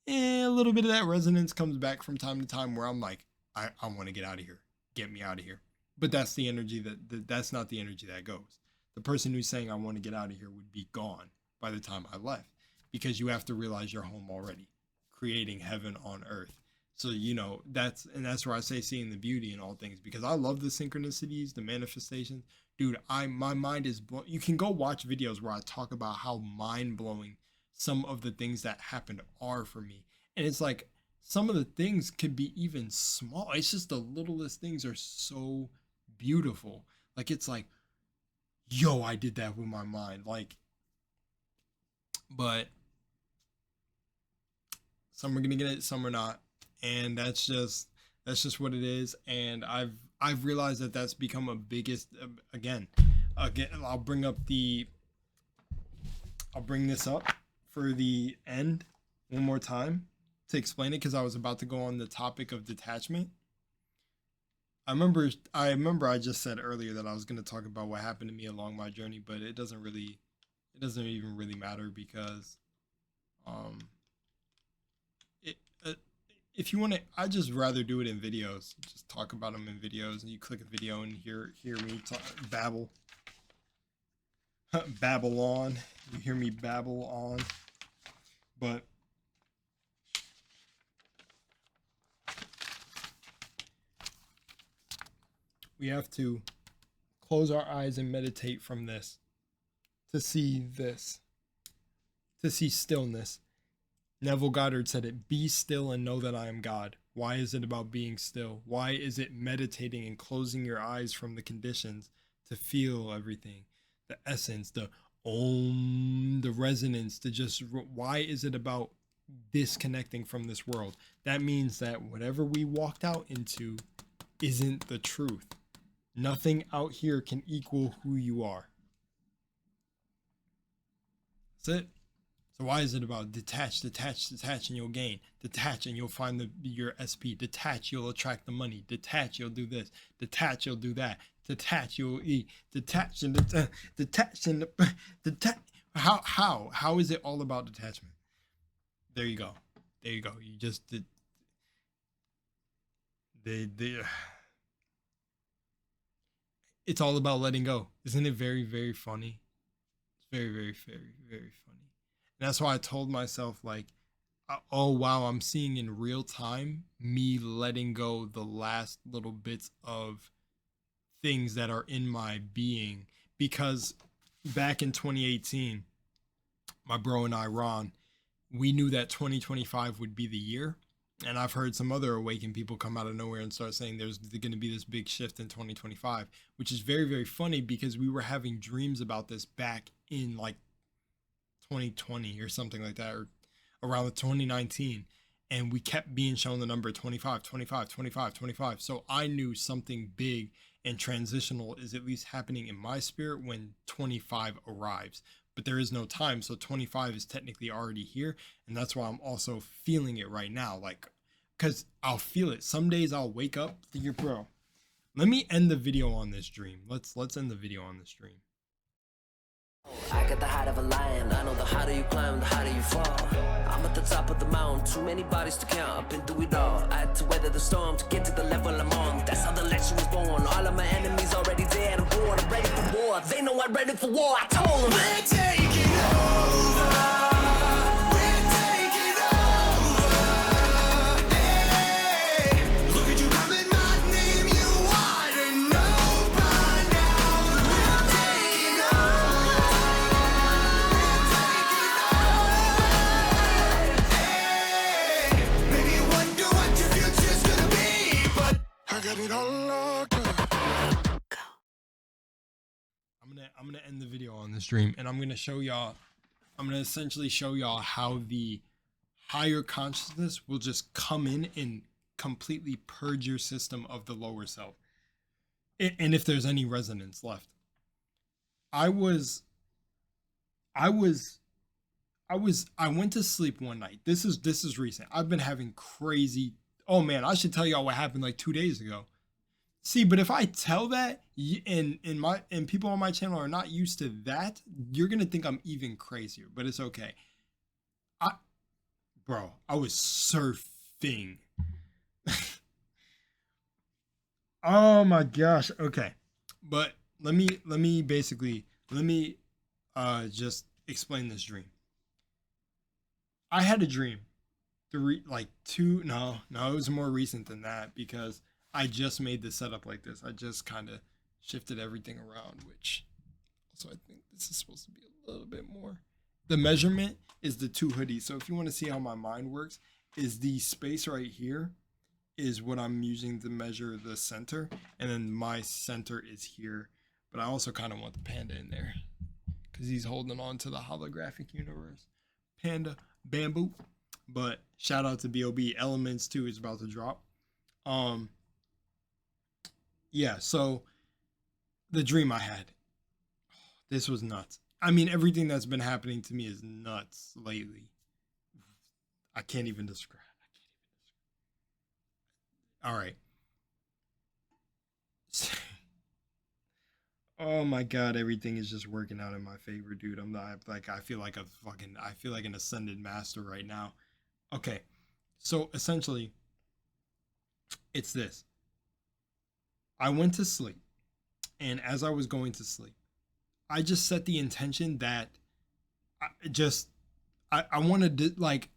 Speaker 2: a little bit of that resonance comes back from time to time, where I'm like, I want to get out of here. Get me out of here. But that's the energy that's not the energy that goes. The person who's saying I want to get out of here would be gone by the time I left, because you have to realize you're home already, creating heaven on earth. So, that's where I say seeing the beauty in all things, because I love the synchronicities, the manifestations. Dude, my mind is blown. You can go watch videos where I talk about how mind-blowing some of the things that happened are for me. And it's like, some of the things could be even small. It's just the littlest things are so beautiful. Like, it's like, yo, I did that with my mind. Like, but some are gonna get it, some are not, and that's just what it is. And I've realized that that's become a biggest again. I'll bring this up for the end one more time to explain it, because I was about to go on the topic of detachment. I remember I just said earlier that I was going to talk about what happened to me along my journey, but it doesn't even really matter, because if you want to, I just rather do it in videos. Just talk about them in videos, and you click a video and hear me babble on. You hear me babble on. But we have to close our eyes and meditate from this, to see stillness. Neville Goddard said it, be still and know that I am God. Why is it about being still? Why is it meditating and closing your eyes from the conditions to feel everything? The essence, the om, the resonance, why is it about disconnecting from this world. That means that whatever we walked out into isn't the truth. Nothing out here can equal who you are. That's it. So why is it about detach, and you'll gain? Detach and you'll find your SP. Detach, you'll attract the money. Detach, you'll do this. Detach, you'll do that. Detach, you'll eat. Detach and detach. How is it all about detachment? There you go. You just did. It's all about letting go. Isn't it very, very funny? It's very, very, very, very funny. And that's why I told myself, like, oh wow, I'm seeing in real time me letting go the last little bits of things that are in my being. Because back in 2018, my bro and I, Ron, we knew that 2025 would be the year. And I've heard some other awakened people come out of nowhere and start saying there's going to be this big shift in 2025, which is very, very funny because we were having dreams about this back in like 2020 or something like that, or around the 2019. And we kept being shown the number 25. So I knew something big and transitional is at least happening in my spirit when 25 arrives. But there is no time, so 25 is technically already here, and that's why I'm also feeling it right now, like, because I'll feel it. Some days I'll wake up to your bro. Let me end the video on this dream. Let's end the video on this dream.
Speaker 5: I got the height of a lion. I know the harder you climb, the harder you fall. I'm at the top of the mountain, too many bodies to count. I've been through it all. I had to weather the storm to get to the level I'm on. That's how the legend was born. All of my enemies already dead. I'm bored, I'm ready for war. They know I'm ready for war. I told them we're taking over. We're taking over. Hey, look at you coming, my name. You ought to know by now. We're taking over. Maybe you wonder what your future's gonna be, but I got it all locked up.
Speaker 2: I'm gonna end the video on this dream, and I'm gonna essentially show y'all how the higher consciousness will just come in and completely purge your system of the lower self, and if there's any resonance left. I went to sleep one night. This is recent. I've been having crazy. Oh man, I should tell y'all what happened like 2 days ago. See, but if I tell that, and people on my channel are not used to that, you're gonna think I'm even crazier. But it's okay. I was surfing. Oh my gosh. Okay, but let me just explain this dream. I had a dream. It was more recent than that because I just made the setup like this. I just kind of shifted everything around, which also I think this is supposed to be a little bit more. The measurement is the 2 hoodies. So if you want to see how my mind works, is the space right here is what I'm using to measure the center. And then my center is here. But I also kind of want the panda in there because he's holding on to the holographic universe. Panda, bamboo. But shout out to B.O.B. Elements 2 is about to drop. Yeah, so the dream I had, this was nuts. I mean, everything that's been happening to me is nuts lately. I can't even describe. All right. Oh my God, everything is just working out in my favor, dude. I'm not like, I feel like an ascended master right now. Okay. So essentially it's this. I went to sleep, and as I was going to sleep, I just set the intention that I want to, like,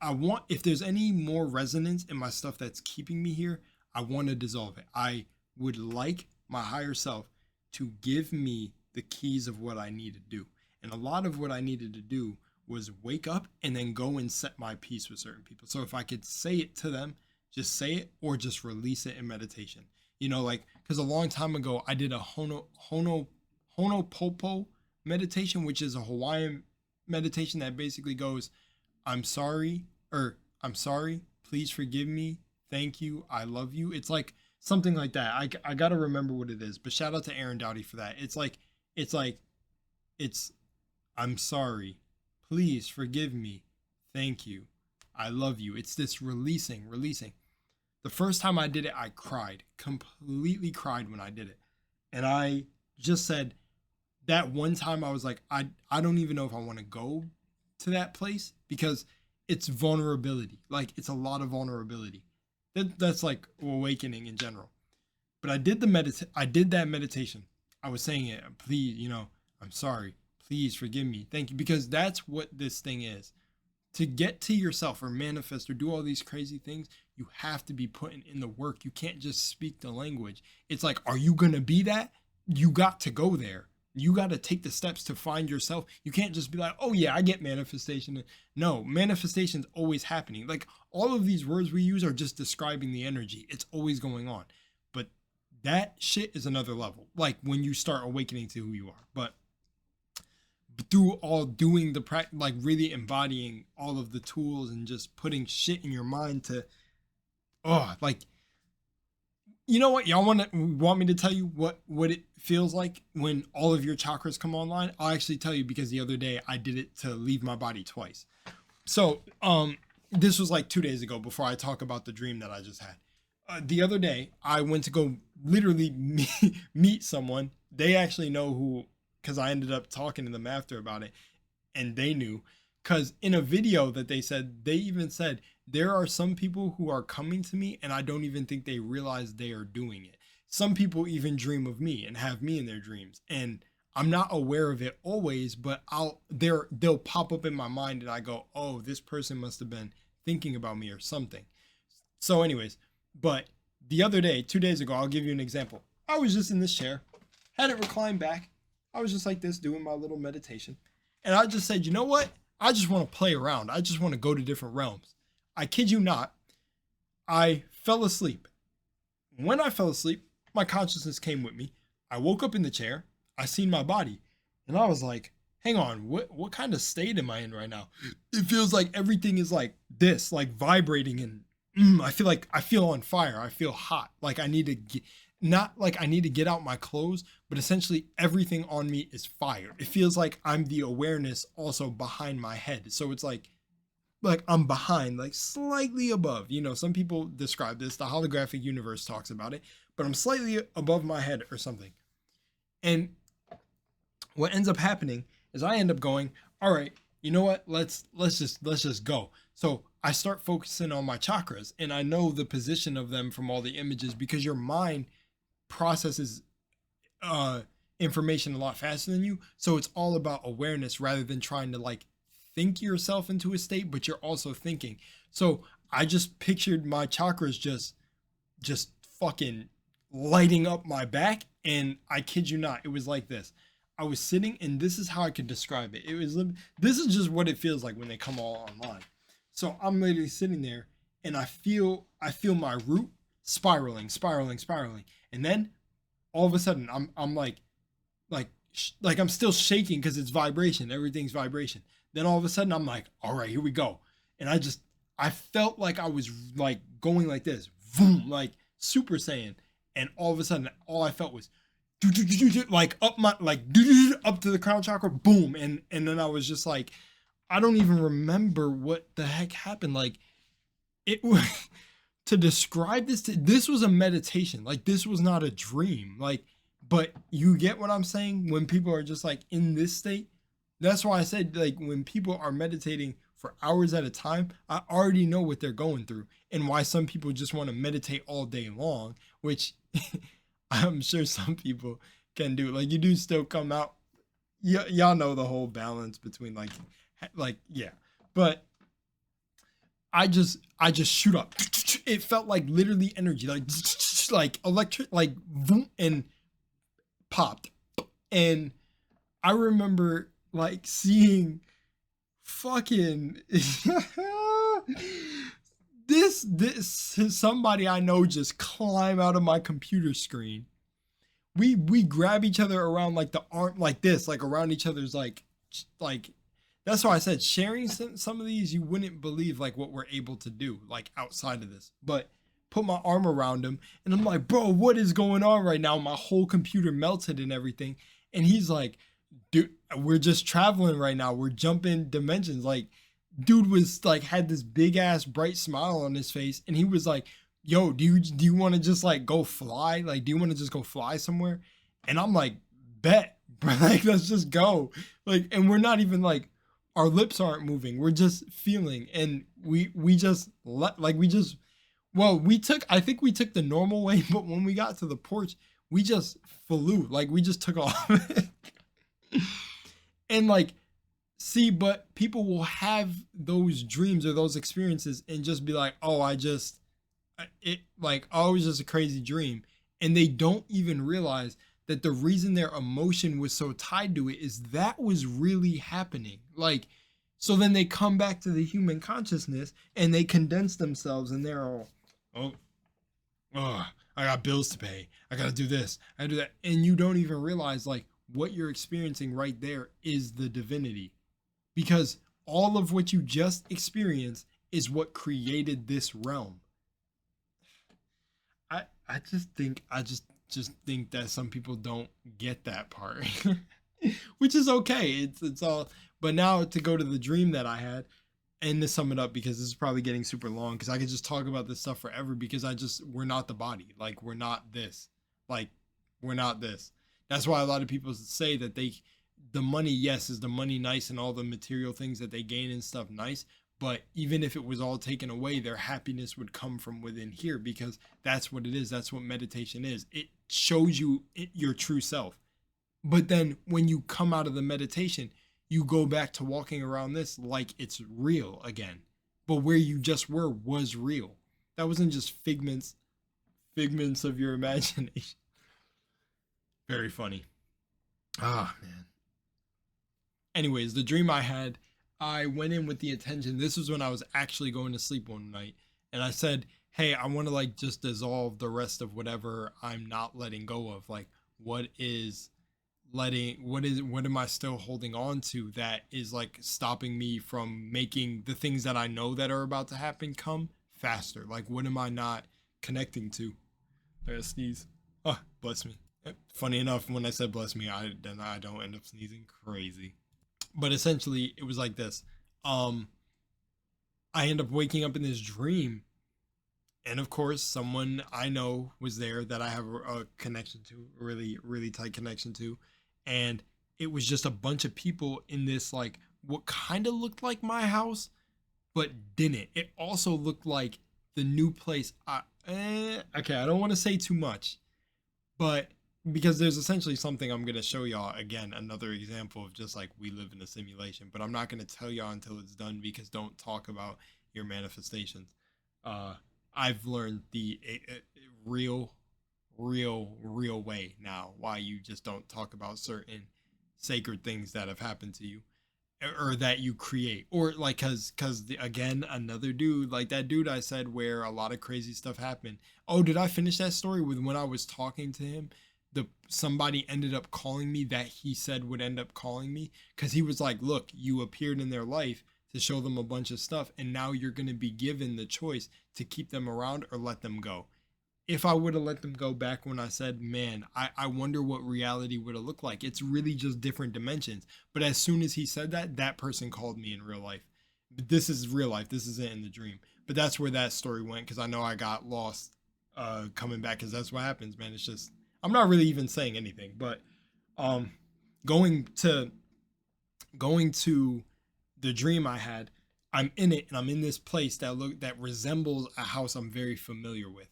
Speaker 2: if there's any more resonance in my stuff that's keeping me here, I want to dissolve it. I would like my higher self to give me the keys of what I need to do. And a lot of what I needed to do was wake up and then go and set my peace with certain people. So if I could say it to them, just say it or just release it in meditation. You know, like, because a long time ago, I did a Honopopo meditation, which is a Hawaiian meditation that basically goes, I'm sorry, or I'm sorry, please forgive me, thank you, I love you. It's like something like that. I gotta remember what it is. But shout out to Aaron Doughty for that. It's I'm sorry, please forgive me, thank you, I love you. It's this releasing. The first time I did it, I cried, completely cried when I did it. And I just said that one time I was like, I don't even know if I want to go to that place because it's vulnerability. Like it's a lot of vulnerability. That's like awakening in general. But I did that meditation. I was saying it, please, I'm sorry, please forgive me, thank you. Because that's what this thing is. To get to yourself or manifest or do all these crazy things, you have to be putting in the work. You can't just speak the language. It's like, are you going to be that? You got to go there. You got to take the steps to find yourself. You can't just be like, oh yeah, I get manifestation. No, manifestation's always happening. Like all of these words we use are just describing the energy. It's always going on. But that shit is another level. Like when you start awakening to who you are. But through all doing the practice, like really embodying all of the tools and just putting shit in your mind to, you know what? Y'all want me to tell you what it feels like when all of your chakras come online? I'll actually tell you because the other day I did it to leave my body twice. So, this was like 2 days ago before I talk about the dream that I just had. The other day I went to go literally meet someone. They actually know who, because I ended up talking to them after about it, and they knew. Because in a video that they even said, there are some people who are coming to me and I don't even think they realize they are doing it. Some people even dream of me and have me in their dreams. And I'm not aware of it always, but they'll pop up in my mind and I go, oh, this person must have been thinking about me or something. So anyways, but the other day, 2 days ago, I'll give you an example. I was just in this chair, had it reclined back. I was just like this doing my little meditation. And I just said, you know what? I just want to play around. I just want to go to different realms. I kid you not. I fell asleep. When I fell asleep, my consciousness came with me. I woke up in the chair. I seen my body. And I was like, hang on, what kind of state am I in right now? It feels like everything is like this, like vibrating, and I feel on fire. I feel hot. Like I need to get, not like I need to get out my clothes, but essentially everything on me is fire. It feels like I'm the awareness also behind my head. So it's like I'm behind, like slightly above. Some people describe this, the holographic universe talks about it, but I'm slightly above my head or something. And what ends up happening is I end up going, all right, you know what? Let's just go. So I start focusing on my chakras, and I know the position of them from all the images because your mind processes information a lot faster than you. So it's all about awareness rather than trying to like think yourself into a state, but you're also thinking. So I just pictured my chakras just fucking lighting up my back. And I kid you not, it was like this. I was sitting, and this is how I could describe it. This is just what it feels like when they come all online. So I'm literally sitting there, and I feel my root spiraling. And then all of a sudden I'm like I'm still shaking because it's vibration. Everything's vibration. Then all of a sudden I'm like, all right, here we go. And I felt like I was like going like this, boom, like Super Saiyan. And all of a sudden, all I felt was like up to the crown chakra, boom. And then I was just like, I don't even remember what the heck happened. Like it was to describe this was a meditation. Like this was not a dream. Like, but you get what I'm saying? When people are just like in this state, that's why I said, like, when people are meditating for hours at a time, I already know what they're going through and why some people just want to meditate all day long, which I'm sure some people can do. Like, you do still come out. Y'all know the whole balance between like, yeah. But I just shoot up. It felt like literally energy, like electric, like boom, and popped. And I remember like seeing fucking this somebody I know just climb out of my computer screen. We grab each other around like the arm, like this, like around each other's like That's why I said sharing some of these, you wouldn't believe like what we're able to do like outside of this. But put my arm around him and I'm like, bro, what is going on right now? My whole computer melted and everything. And he's like, dude, we're just traveling right now. We're jumping dimensions. Like, dude was like, had this big ass bright smile on his face. And he was like, yo, do you want to just like go fly? Like, do you want to just go fly somewhere? And I'm like, bet, bro, like, let's just go. Like, and we're not even like, our lips aren't moving. We're just feeling. And we just I think we took the normal way, but when we got to the porch, we just flew. Like, we just took off. And like, see, but people will have those dreams or those experiences and just be like, oh, it was just a crazy dream. And they don't even realize that the reason their emotion was so tied to it is that was really happening. Like, so then they come back to the human consciousness and they condense themselves and they're all, oh, I got bills to pay. I got to do this. I do that. And you don't even realize like what you're experiencing right there is the divinity, because all of what you just experienced is what created this realm. I just think that some people don't get that part, which is okay. It's all, but now to go to the dream that I had and to sum it up, because this is probably getting super long, because I could just talk about this stuff forever, because we're not the body. Like, we're not this, like, we're not this. That's why a lot of people say that the money, yes, is the money nice and all the material things that they gain and stuff nice. But even if it was all taken away, their happiness would come from within here, because that's what it is. That's what meditation is. It shows you your true self. But then when you come out of the meditation, you go back to walking around this like it's real again. But where you just were was real. That wasn't just figments of your imagination. Very funny. Ah, man. Anyways, the dream I had, I went in with the intention. This was when I was actually going to sleep one night. And I said, hey, I want to like just dissolve the rest of whatever I'm not letting go of. Like, what am I still holding on to that is like stopping me from making the things that I know that are about to happen come faster? Like, what am I not connecting to? I gotta sneeze. Oh, bless me. Funny enough, when I said bless me, I don't end up sneezing crazy. But essentially, it was like this. I end up waking up in this dream. And of course, someone I know was there that I have a connection to, a really, really tight connection to. And it was just a bunch of people in this, like, what kind of looked like my house, but didn't. It also looked like the new place. Okay, I don't want to say too much, but because there's essentially something I'm going to show y'all, again, another example of just like we live in a simulation, but I'm not going to tell y'all until it's done, because don't talk about your manifestations. I've learned the real way now why you just don't talk about certain sacred things that have happened to you or that you create, or like, cause again, another dude, like that dude I said where a lot of crazy stuff happened. Oh, did I finish that story with when I was talking to him? Somebody ended up calling me that he said would end up calling me, because he was like, look, you appeared in their life to show them a bunch of stuff, and now you're going to be given the choice to keep them around or let them go. If I would have let them go back when I said, man, I wonder what reality would have looked like. It's really just different dimensions. But as soon as he said that, that person called me in real life. But this is real life. This isn't in the dream. But that's where that story went, because I know I got lost coming back, because that's what happens, man. It's just, I'm not really even saying anything, but going to the dream I had, I'm in it, and I'm in this place that resembles a house I'm very familiar with,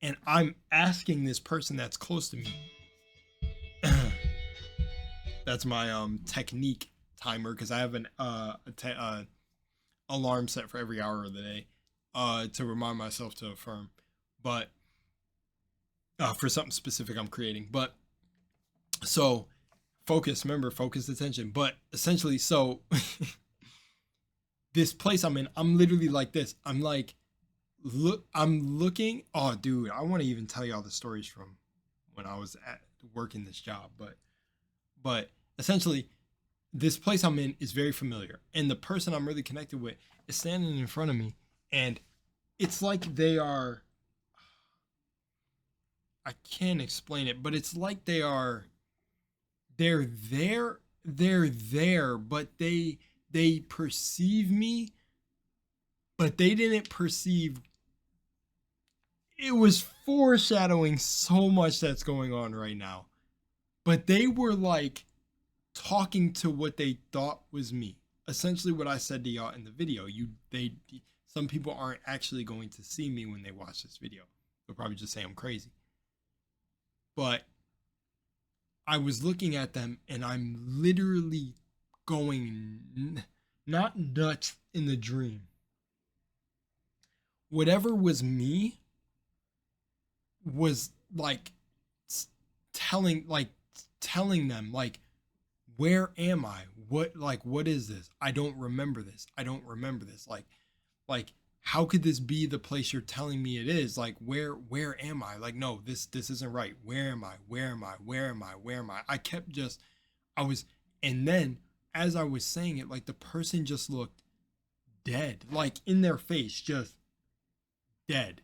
Speaker 2: and I'm asking this person that's close to me. That's my technique timer, because I have an alarm set for every hour of the day to remind myself to affirm, but for something specific I'm creating. But so focus, remember, focused attention. But essentially, so this place I'm in, I'm literally like this. I'm like, I'm looking. Oh, dude, I want to even tell you all the stories from when I was working this job. But essentially, this place I'm in is very familiar, and the person I'm really connected with is standing in front of me, and it's like they are, I can't explain it, but it's like they're there, but they perceive me, but they didn't perceive. It was foreshadowing so much that's going on right now, but they were like talking to what they thought was me. Essentially what I said to y'all in the video. Some people aren't actually going to see me when they watch this video. They'll probably just say I'm crazy. But I was looking at them and I'm literally going not nuts in the dream. Whatever was me was like telling them like, where am I? What is this? I don't remember this. Like, how could this be the place you're telling me it is? Like, where am I? Like, no, this isn't right. Where am I? And then as I was saying it, like the person just looked dead, like in their face, just dead.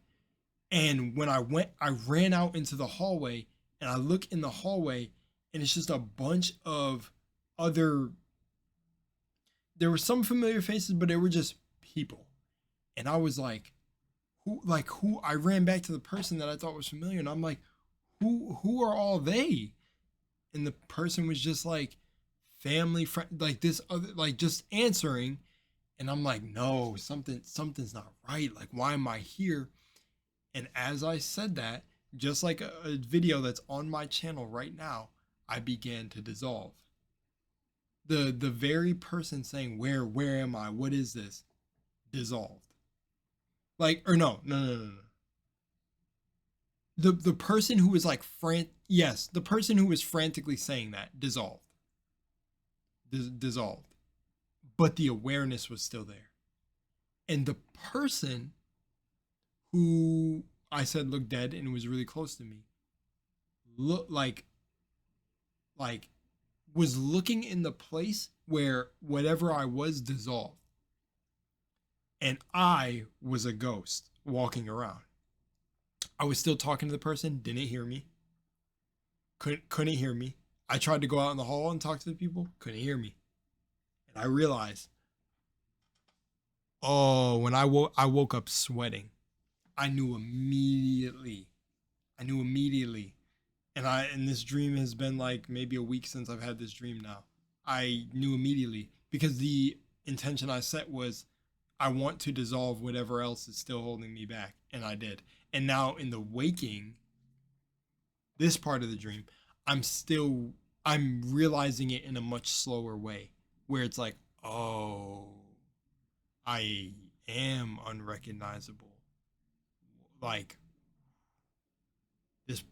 Speaker 2: And when I ran out into the hallway, and I look in the hallway, and it's just a bunch of there were some familiar faces, but they were just people. And I was like, who? I ran back to the person that I thought was familiar, and I'm like, who are all they? And the person was just like, family, friend, like this other, like just answering. And I'm like, no, something's not right. Like, why am I here? And as I said that, just like a video that's on my channel right now, I began to dissolve. The very person saying, where am I? What is this? Dissolved. Like, or no. The person who was like the person who was frantically saying that dissolved. Dissolved. But the awareness was still there. And the person who I said looked dead and was really close to me, looked like was looking in the place where whatever I was dissolved. And I was a ghost walking around. I was still talking to the person, didn't hear me. Couldn't hear me. I tried to go out in the hall and talk to the people, couldn't hear me. And I realized, when I woke up sweating. I knew immediately. And this dream has been like maybe a week since I've had this dream now. I knew immediately because the intention I set was I want to dissolve whatever else is still holding me back. And I did. And now in the waking, this part of the dream, I'm realizing it in a much slower way where it's like, oh, I am unrecognizable. Like, this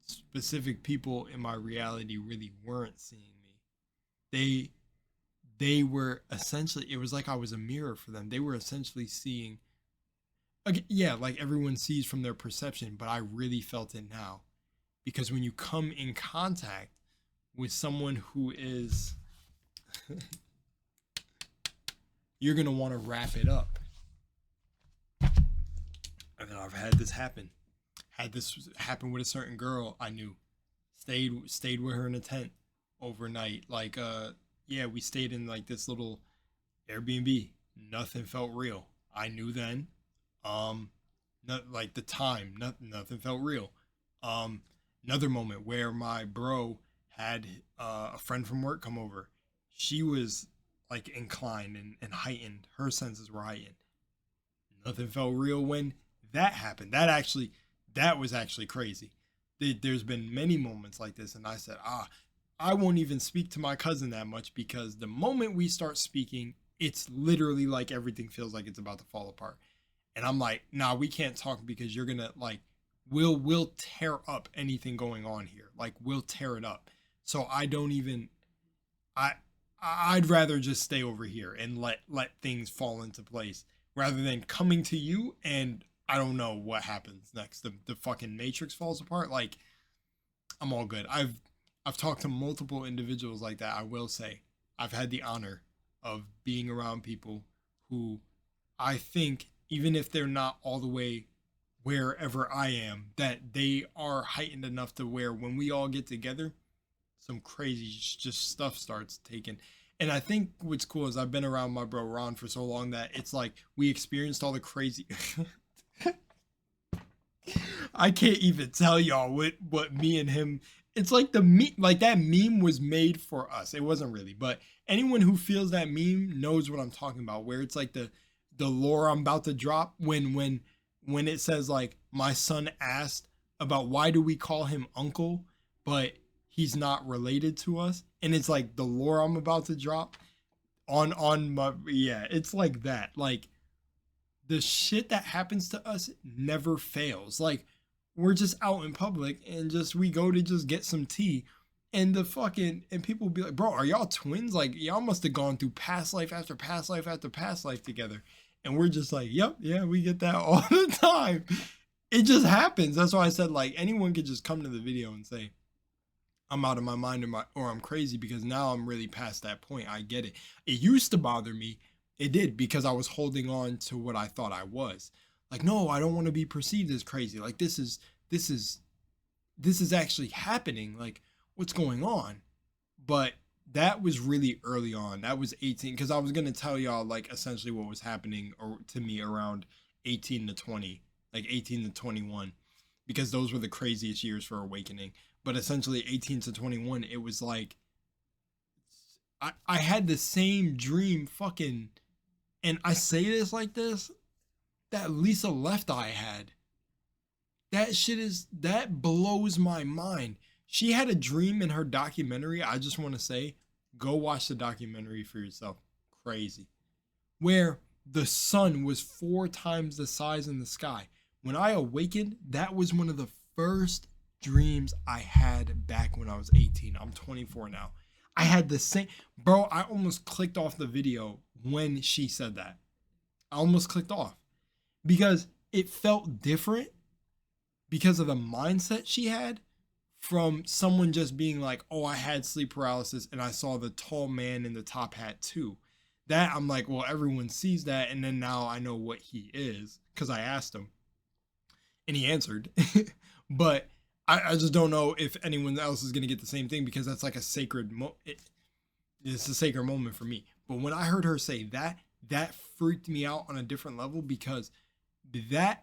Speaker 2: specific people in my reality really weren't seeing me. They were essentially, it was like I was a mirror for them. They were essentially seeing, yeah, like everyone sees from their perception, but I really felt it now. Because when you come in contact with someone who is, you're going to want to wrap it up. And then I've had this happen. Had this happen with a certain girl I knew. Stayed with her in a tent overnight. Like, yeah, we stayed in like this little Airbnb. Nothing felt real. I knew then. Not like the time. Nothing felt real. Another moment where my bro had a friend from work come over. She was like inclined and heightened. Her senses were heightened. Nothing felt real when that happened. That was actually crazy. There's been many moments like this, and I said, I won't even speak to my cousin that much because the moment we start speaking, it's literally like everything feels like it's about to fall apart. And I'm like, nah, we can't talk because you're gonna like, we'll tear up anything going on here. Like, we'll tear it up. So I don't even, I'd rather just stay over here and let things fall into place rather than coming to you and I don't know what happens next. The fucking matrix falls apart. Like, I'm all good. I've talked to multiple individuals like that. I will say I've had the honor of being around people who I think, even if they're not all the way wherever I am, that they are heightened enough to where when we all get together, some crazy just stuff starts taking. And I think what's cool is I've been around my bro Ron for so long that it's like we experienced all the crazy. I can't even tell y'all what me and him. It's like like that meme was made for us. It wasn't really, but anyone who feels that meme knows what I'm talking about. Where it's like the lore I'm about to drop when it says like my son asked about why do we call him uncle, but he's not related to us, and it's like the lore I'm about to drop on my, yeah, it's like that. Like the shit that happens to us never fails. Like we're just out in public and we go to just get some tea, and and people be like, bro, are y'all twins? Like y'all must have gone through past life after past life after past life together. And we're just like, yep, yeah, we get that all the time. It just happens. That's why I said like anyone could just come to the video and say, I'm out of my mind or I'm crazy, because now I'm really past that point. I get it. It used to bother me. It did, because I was holding on to what I thought I was. Like, no, I don't want to be perceived as crazy. Like this is actually happening. Like what's going on? But that was really early on. That was 18, because I was going to tell y'all like essentially what was happening to me around 18 to 20, like 18 to 21, because those were the craziest years for awakening. But essentially 18 to 21, it was like, I had the same dream fucking, and I say this like this, that Lisa Left Eye had. That blows my mind. She had a dream in her documentary. I just want to say, go watch the documentary for yourself. Crazy. Where the sun was 4 times the size in the sky. When I awakened, that was one of the first dreams I had back when I was 18. I'm 24 now. I had the same, bro, I almost clicked off the video when she said that. I almost clicked off because it felt different because of the mindset she had from someone just being like, oh, I had sleep paralysis and I saw the tall man in the top hat too. That I'm like, well, everyone sees that. And then now I know what he is because I asked him and he answered. But I just don't know if anyone else is going to get the same thing, because that's like a sacred it's a sacred moment for me. But when I heard her say that, that freaked me out on a different level, because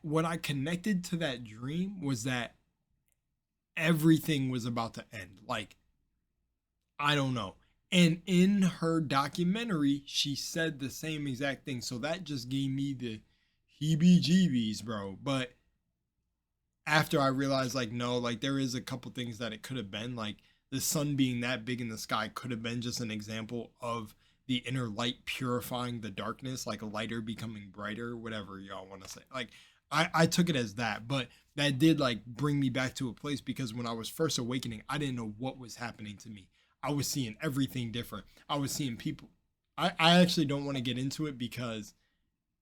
Speaker 2: what I connected to that dream was that everything was about to end. Like, I don't know. And in her documentary, she said the same exact thing. So that just gave me the heebie-jeebies, bro. But after I realized, like, no, like there is a couple things that it could have been, like the sun being that big in the sky could have been just an example of the inner light purifying the darkness, like a lighter becoming brighter, whatever y'all want to say. Like I took it as that, but that did like bring me back to a place, because when I was first awakening, I didn't know what was happening to me. I was seeing everything different. I was seeing people. I actually don't want to get into it because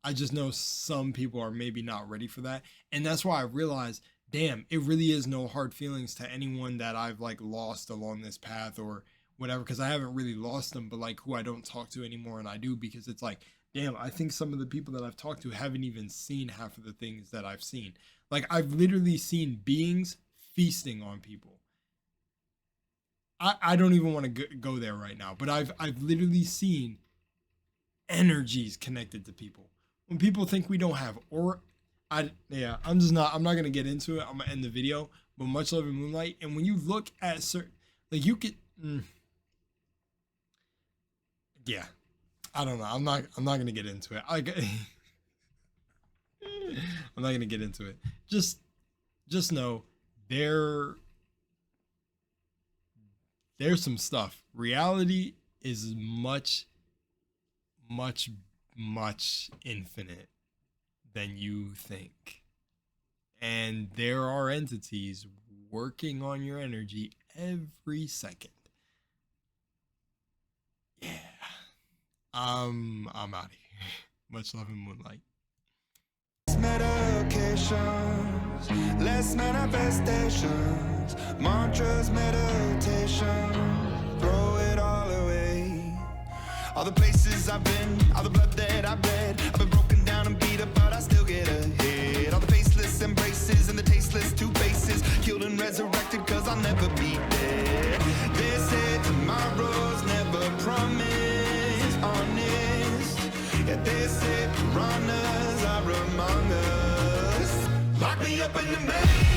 Speaker 2: I just know some people are maybe not ready for that. And that's why I realized, damn, it really is no hard feelings to anyone that I've like lost along this path or whatever, because I haven't really lost them, but like who I don't talk to anymore, and I do, because it's like, damn, I think some of the people that I've talked to haven't even seen half of the things that I've seen. Like I've literally seen beings feasting on people. I don't even want to go there right now, but I've literally seen energies connected to people. When people think we don't have I'm not gonna get into it. I'm gonna end the video, but much love in Moonlight. And when you look at certain, like you could, yeah, I don't know. I'm not gonna get into it. I'm not gonna get into it. Just know there's some stuff. Reality is much infinite than you think. And there are entities working on your energy every second. Yeah. I'm out of here. Much love in Moonlight.
Speaker 4: Medications, less manifestations, mantras, meditation, throw it all away. All the places I've been, all the blood that I've bled. I've been broken down and beat up, but I still get ahead. All the faceless embraces and the tasteless two faces, killed and resurrected, cause I'll never be dead. They said tomorrow's never promised, honest. Yeah, they said piranhas are among us. Lock me up in the maze.